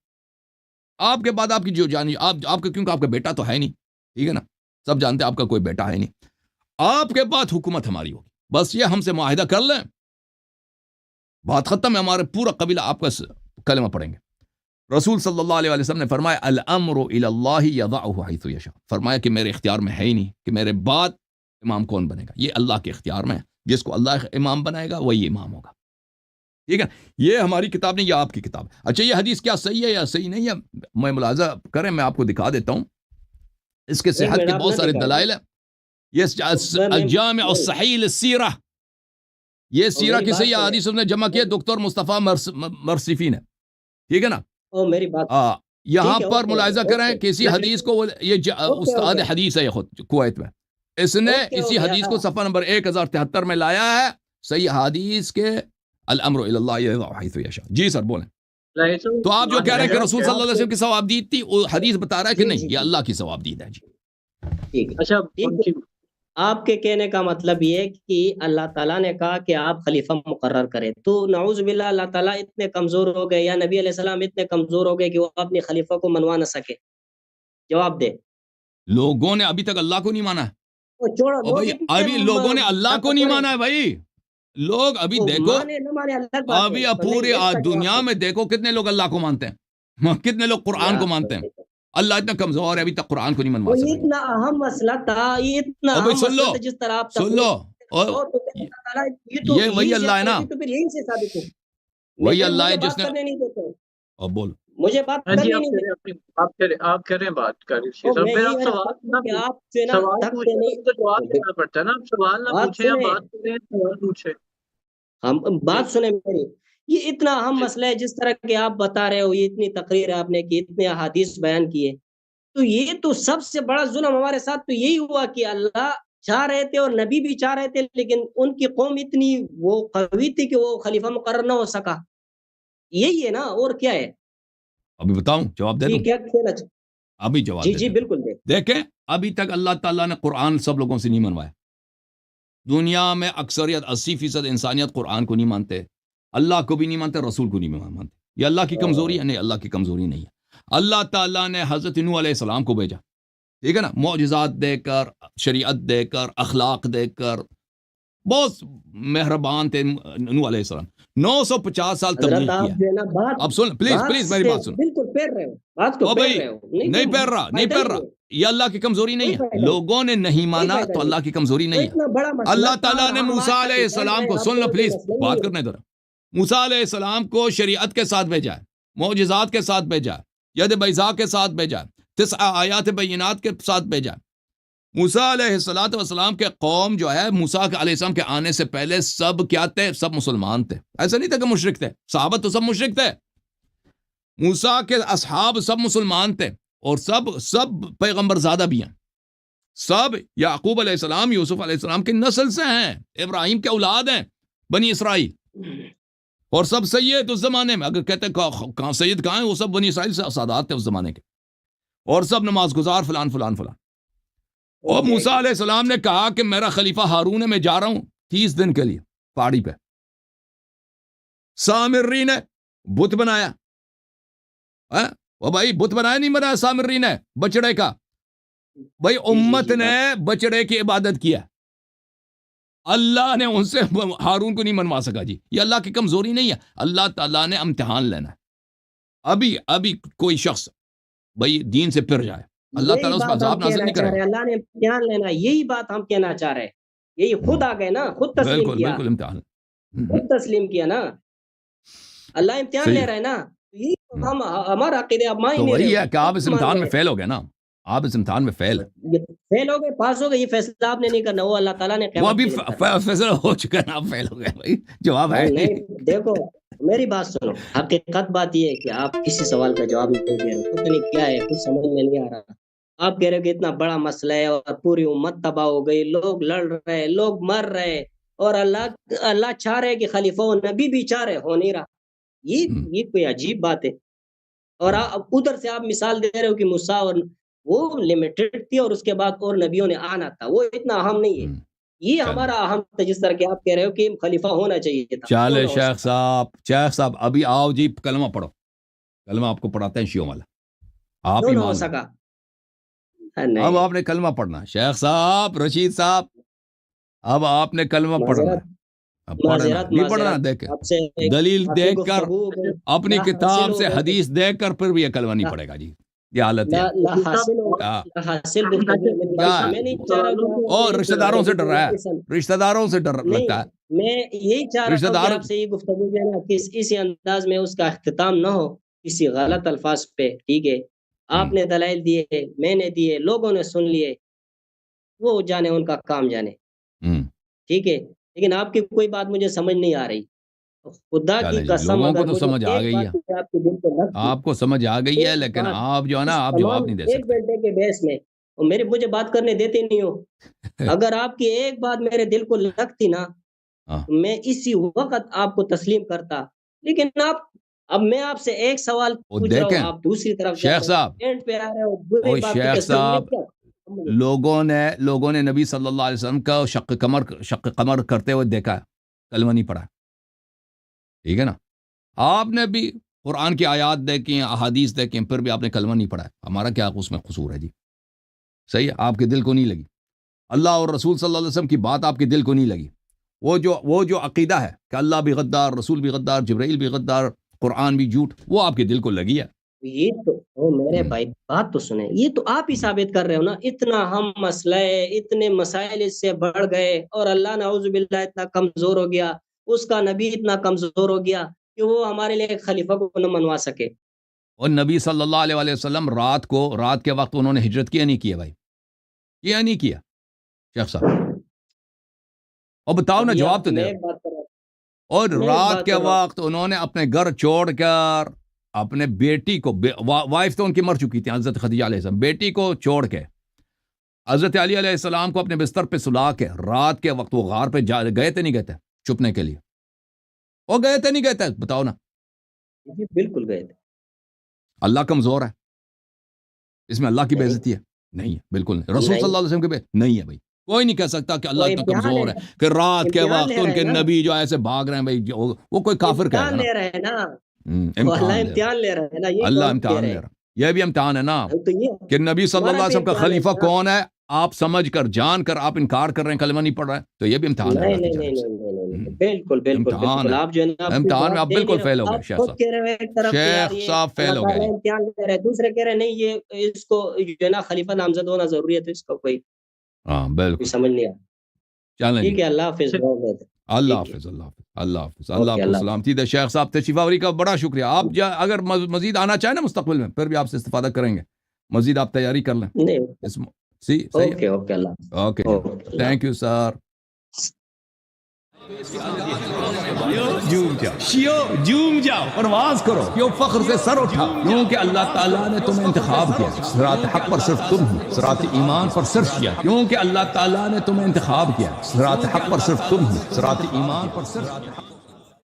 آپ کے بعد آپ کی جو جانی آپ کا، کیونکہ آپ کا بیٹا تو ہے نہیں، ٹھیک ہے نا، سب جانتے ہیں آپ کا کوئی بیٹا ہے نہیں، آپ کے بعد حکومت ہماری ہوگی، بس یہ ہم سے معاہدہ کر لیں، بات ختم ہے، ہمارے پورا قبیلہ آپ کا کلمہ پڑھیں گے، رسول صلی اللہ علیہ وسلم نے فرمایا الامر الی اللہ یضعہ حیث یشاء، فرمایا کہ میرے اختیار میں ہے ہی نہیں کہ میرے بعد امام کون بنے گا، یہ اللہ کے اختیار میں ہے، جس کو اللہ امام بنائے گا وہی امام ہوگا، ٹھیک ہے، یہ ہماری کتاب نہیں، یہ آپ کی کتاب، اچھا یہ حدیث کیا صحیح ہے یا صحیح نہیں ہے، میں ملاحظہ کریں، میں آپ کو دکھا دیتا ہوں، اس کے صحت کے بہت سارے دلائل ہیں، یہ الجامع الصحیح للسیرہ یہ اور سیرہ میری کی بات صحیح سنیں، حدیث نے جمع کیا ڈاکٹر مصطفیٰ مرصفی نے، ٹھیک ہے نا؟ اور میری بات یہاں ٹھیک ہے، پر اوکے ملاحظہ کریں اوکے کہ اسی حدیث کو یہ اوکے استاد اوکے حدیث ہے یہ خود کویت میں، اس نے اوکے اسی اوکے حدیث کو صفحہ نمبر 1073 میں لایا ہے، صحیح حدیث کے الامر الی اللہ یضع حیث یشاء۔ جی سر بولیں۔ تو آپ جو کہہ رہے ہیں کہ رسول صلی اللہ علیہ وسلم کی ثواب دید تھی، وہ حدیث بتا رہا ہے کہ جی نہیں، جی یہ جی اللہ کی ثواب دید ہے۔ جی ٹھیک ہے اچھا ٹھیک ہے۔ آپ کے کہنے کا مطلب یہ ہے کہ اللہ تعالیٰ نے کہا کہ آپ خلیفہ مقرر کریں، تو نعوذ باللہ اللہ تعالیٰ اتنے کمزور ہو گئے یا نبی علیہ السلام اتنے کمزور ہو گئے کہ وہ اپنے خلیفہ کو منوا نہ سکے؟ جواب دے۔ لوگوں نے ابھی تک اللہ کو نہیں مانا ہے، وہ چھوڑو، اور لوگ بھائی اتنے ابھی لوگوں نے اللہ کو نہیں مانا ہے بھائی، لوگ ابھی وہ دیکھو، مانے نہ مانے الگ بات ہے، ابھی تو نہیں، پورے اس کا جواب دنیا دے۔ میں دیکھو کتنے لوگ اللہ کو مانتے ہیں، کتنے لوگ قرآن کو مانتے ہیں۔ اللہ اتنا کمزور ہے ابھی تک قرآن کو نہیں منوا وہ یہ سکا۔ اتنا اہم مسئلہ تھا، یہ اتنا اور بھائی اہم سن مسئلہ لو، تھا جس طرح آپ سن لو، اور تو اللہ تعالیٰ یہ تو یہ وہی یہی اللہ ہے نا، تو پھر یہی سے ثابت ہو۔ وہی لیکن اللہ ہے مجھے جس بات نے، کرنے نہیں دیتے، اور بول مجھے بات ہاں جی، کرنے نہیں دیتے۔ آپ کریں بات کر تو صاحب، میں پھر یہی آپ عرض سوال کرتا نہ ہوں کہ آپ جو ہے نا سوال دھک پوچھیں سے تو ان کو جواب نہیں، دینا پڑتا ہے نا، آپ سوال نہ بات پوچھیں، آپ سنیں، بات کریں، سوال پوچھیں۔ ہم بات سنیں میری، یہ اتنا اہم مسئلہ ہے جس طرح کہ آپ بتا رہے ہو، یہ اتنی تقریر آپ نے کی، اتنے احادیث بیان کیے، تو یہ تو سب سے بڑا ظلم ہمارے ساتھ تو یہی ہوا کہ اللہ چاہ رہے تھے اور نبی بھی چاہ رہے تھے، لیکن ان کی قوم اتنی وہ قوی تھی کہ وہ خلیفہ مقرر نہ ہو سکا۔ یہی ہے نا، اور کیا ہے؟ ابھی بتاؤں، جواب دے دوں، کیا کھیلا ابھی جواب جی دے جی دیتا ہوں۔ بالکل دے۔ دیکھیں ابھی تک اللہ تعالیٰ نے قرآن سب لوگوں سے نہیں منوایا، دنیا میں اکثریت 80% انسانیت قرآن کو نہیں مانتے، اللہ کو بھی نہیں مانتے، رسول کو نہیں مانتے۔ یہ اللہ کی کمزوری ہے؟ نہیں، اللہ کی کمزوری نہیں ہے۔ اللہ تعالیٰ نے حضرت نوح علیہ السلام کو بھیجا، ٹھیک ہے نا، معجزات دے کر، شریعت دے کر، اخلاق دے کر، بہت مہربان تھے نوح علیہ السلام۔ 950 سال حضرت تبلیغ آپ کیا۔ جو ہے نا بات اب سن پلیز بات پلیز میری سے بات سن۔ بالکل پھیر رہے ہو، بات کو او پھیر بھائی رہے ہو، نہیں پھیر رہا، نہیں فائدہ پھیر رہا، ہے، یہ اللہ کی کمزوری نہیں کوئی ہے، فائدہ نہیں، لوگوں نے نہیں کوئی مانا فائدہ تو نہیں۔ اللہ کی کمزوری تو نہیں ہے۔ اتنا بڑا مسئلہ اللہ تھا تعالیٰ اور نے ہم موسیٰ آج علیہ تک بیٹھ السلام رہے کو، ہیں، آپ سن لو کو پلیز، مسئلہ بات نہیں ہے۔ کرنے دو، موسیٰ علیہ السلام کو شریعت کے ساتھ بھیجا ہے، معجزات کے ساتھ بھیجا ہے، ید بیضاء کے ساتھ بھیجا ہے، 9 آیات بینات کے ساتھ بھیجا ہے۔ موسیٰ علیہ السلام کے قوم جو ہے، موسیٰ علیہ السلام کے آنے سے پہلے سب کیا تھے؟ سب مسلمان تھے، ایسا نہیں تھا کہ مشرک تھے، صحابہ تو سب مشرک تھے، موسیٰ کے اصحاب سب مسلمان تھے، اور سب پیغمبر زادہ بھی ہیں، سب یعقوب علیہ السلام، یوسف علیہ السلام کی نسل سے ہیں، ابراہیم کے اولاد ہیں، بنی اسرائیل، اور سب سید اس زمانے میں، اگر کہتے کہاں سید کہاں ہیں، وہ سب بنی اسرائیل سے سادات تھے اس زمانے کے، اور سب نماز گزار فلان فلان فلان۔ اور موسیٰ علیہ السلام نے کہا کہ میرا خلیفہ ہارون ہے، میں جا رہا ہوں 30 دن کے لیے پہاڑی پہ، سامری نے بت بنایا، وہ بھائی بت بنایا نہیں بنایا، سامری نے بچڑے کا، بھائی امت نے بچڑے کی عبادت کیا، اللہ نے ان سے ہارون کو نہیں منوا سکا۔ جی یہ اللہ کی کمزوری نہیں ہے، اللہ تعالیٰ نے امتحان لینا ہے۔ ابھی کوئی شخص بھائی دین سے پھر جائے، اللہ تعالیٰ اس پر عذاب نازل نہیں کرے گا۔ اللہ نے امتحان لینا، یہی بات ہم کہنا چاہ رہے ہیں، یہی خود آ گئے نا، خود تسلیم کیا، بالکل امتحان، خود تسلیم کیا نا، اللہ امتحان لے رہے ہیں نا، یہی ہم ہمارا عقیدہ اب مان تو نہیں رہے، وہی ہے کہ آپ اس امتحان میں فیل ہو گئے نا، آپ اس امتحان میں فیل ہو گئے، پاس ہو گئے، یہ فیصلہ آپ نے نہیں کرنا، وہ اللہ تعالیٰ نے وہ ابھی فیصلہ ہو چکا ہے، آپ فیل ہو گئے بھائی، جواب ہے نہیں۔ دیکھو میری بات سنو، حقیقت بات یہ ہے کہ آپ کسی سوال کا جواب نہیں دے رہے، پتہ نہیں کیا ہے، کچھ سمجھ میں نہیں آ رہا۔ آپ کہہ رہے ہو کہ اتنا بڑا مسئلہ ہے اور پوری امت تباہ ہو گئی، لوگ لڑ رہے، لوگ مر رہے، اور اللہ چاہ رہے کہ خلیفہ و نبی بھی چاہ رہے، ہو نہیں رہا۔ یہ کوئی عجیب بات ہے۔ اور ادھر سے آپ مثال دے رہے ہو کہ موسیٰ اور وہ لمیٹڈ تھی، اور اس کے بعد اور نبیوں نے آنا تھا، وہ اتنا اہم نہیں ہے۔ یہ ہمارا اہم تھا، جس طرح کہ آپ کہہ رہے ہو کہ خلیفہ ہونا چاہیے تھا۔ چلے شیخ صاحب ابھی آؤ جی، کلمہ پڑھو، کلمہ آپ کو پڑھاتے ہیں شیعوں والا، آپ ہی ہو سکا۔ اب آپ نے کلمہ پڑھنا، شیخ صاحب، رشید صاحب، اب آپ نے کلمہ پڑھنا ہے، نہیں پڑھنا، دیکھیں دلیل دیکھ کر، اپنی کتاب سے حدیث دیکھ کر پھر بھی یہ کلمہ نہیں پڑے گا۔ جی یہ حالت ہے، اور رشتہ داروں سے ڈر رہا ہے، رشتہ داروں سے ڈر لگتا ہے۔ میں یہی چاہ رہا ہوں کہ آپ سے یہ گفتگو جو ہے نا، اسی انداز میں اس کا اختتام نہ ہو کسی غلط الفاظ پہ، ٹھیک ہے؟ آپ نے دلائل دیے، میں نے دیے، لوگوں نے سن لیے، وہ جانے، ان کا کام جانے، ٹھیک ہے؟ لیکن آپ کی کوئی بات مجھے سمجھ نہیں آ رہی. خدا کی چلے جی، قسم لوگوں کو اگر تو مجھے سمجھ آ ایک گئی ہے، بات آپ کے دل کو لگتی، آپ کو سمجھ آ گئی ہے، ایک لیکن بات آپ جو ہے نا اس آپ تمام جواب نہیں دے 1 سکتے. گھنٹے کے بحث میں، اور مجھے بات کرنے دیتے نہیں ہو. اگر آپ کی ایک بات میرے دل کو لگتی نا، ہاں میں اسی وقت آپ کو تسلیم کرتا. لیکن اب میں آپ سے ایک سوال وہ پوچھ رہا ہوں، دیکھیں آپ دوسری طرف جا شیخ رہے صاحب، ہو، اینڈ پہ آ رہے ہو بری وہ باتیں شیخ کہتے ہو. میں صاحب، کیا لوگوں نے نبی صلی اللہ علیہ وسلم کا شق قمر کرتے ہوئے دیکھا ہے، کلمہ نہیں پڑھا. ٹھیک ہے نا، آپ نے بھی قرآن کی آیات دیکھی، احادیث دیکھیں، پھر بھی آپ نے کلمہ نہیں پڑھا ہے. ہمارا کیا اس میں قصور ہے جی؟ صحیح ہے، آپ کے دل کو نہیں لگی اللہ اور رسول صلی اللہ علیہ وسلم کی بات، آپ کے دل کو نہیں لگی. وہ جو عقیدہ ہے کہ اللہ بھی غدار، رسول بھی غدار، جبرائیل بھی غدار، قرآن بھی جھوٹ، وہ آپ کے دل کو لگی ہے. یہ تو میرے بھائی بات تو سنیں، یہ تو آپ ہی ثابت کر رہے ہو نا. اتنا ہم مسئلہ ہے، اتنے مسائل اس سے بڑھ گئے، اور اللہ نعوذ باللہ اتنا کمزور ہو گیا، اس کا نبی اتنا کمزور ہو گیا کہ وہ ہمارے لیے خلیفہ کو نہ منوا سکے. اور نبی صلی اللہ علیہ وسلم رات کے وقت انہوں نے ہجرت کیا نہیں کیا بھائی؟ کیا نہیں کیا شیخ صاحب؟ اور بتاؤ نا، جواب تو میں دے. ایک بات کر رہا ہوں، اور میں ایک رات بات کے کر رہا ہوں. وقت انہوں نے اپنے گھر چھوڑ کر اپنے بیٹی کو، وائف تو ان کی مر چکی تھی حضرت خدیجہ علیہ السلام، بیٹی کو چھوڑ کے حضرت علی علیہ السلام کو اپنے بستر پہ سلا کے رات کے وقت وہ غار پہ گئے تھے نہیں گئے تھے چھپنے کے لیے؟ وہ گئے تھے نہیں گئے تھے؟ بتاؤ نا. جی بالکل گئے تھے. اللہ کمزور ہے؟ اس میں اللہ کی بے نہیں عزتی ہے؟ نہیں ہے، بالکل نہیں. رسول نہیں. صلی اللہ علیہ وسلم کی نہیں ہے بھائی. کوئی نہیں کہہ سکتا کہ اللہ وہ اتنا امتحان کمزور ہے، ہے کہ رات کے امتحان وقت لے ان رہے کے ہیں نا، نبی جو ایسے بھاگ رہے ہیں بھائی، وہ کوئی کافر کہے گا امتحان نا. لے رہے ہیں نا. وہ اللہ امتحان لے رہا، امتحان لے رہے ہیں نا، یہ اللہ کون کہہ امتحان رہے لے ہیں؟ رہا. یہ بھی امتحان ہے نا تو یہ کہ نبی صلی اللہ ہمارا علیہ بھی وسلم کا امتحان ہے خلیفہ نا. کون ہے، آپ سمجھ کر جان کر آپ انکار کر رہے ہیں، کلمہ نہیں پڑھ رہے ہیں، تو یہ بھی امتحان ہے نہیں اللہ کی نہیں نہیں جانب سے. نہیں نہیں نہیں، بالکل بالکل امتحان بالکل. ہے، آپ جو ہے نا اپنی امتحان میں بات آپ دے بالکل نہیں فیل رہے. ہو گئے آپ شیخ خود صاحب. کہہ رہے ہو ایک طرف کہ یار شیخ یہ صاحب فیل اللہ ہو گئے تعالیٰ جی. امتحان لے رہے ہیں، دوسرے کہہ رہے ہیں نہیں یہ اس کو جو ہے نا خلیفہ نامزد ہونا ضروری ہے، تو اس کا کوئی ہاں بالکل. سمجھ نہیں آتا. چلیں جی، ٹھیک ہے، اللہ حافظ. اللہ ٹھیک ہے، حافظ. اللہ حافظ. اللہ حافظ. اللہ آپ اوکے، کو اللہ سلامتی دے. شیخ صاحب تشریف آوری کا بڑا شکریہ. آپ اگر مزید آنا چاہیں نا مستقبل میں، پھر بھی آپ سے استفادہ کریں گے. مزید آپ تیاری کر لیں. نہیں، صحیح ہے. اوکے اوکے، اللہ حافظ. اوکے جی، تھینک یو سر. جھوم جاؤ، پرواز کرو، کیوں فخر سے سر اٹھا، کیونکہ اللہ تعالیٰ نے تمہیں انتخاب کیا. صراط حق پر صرف تم ہی، صراط ایمان پر صرف کیا، کیونکہ اللہ تعالیٰ نے تمہیں انتخاب کیا. صراط حق پر صرف تم ہی، صراط ایمان پر صرف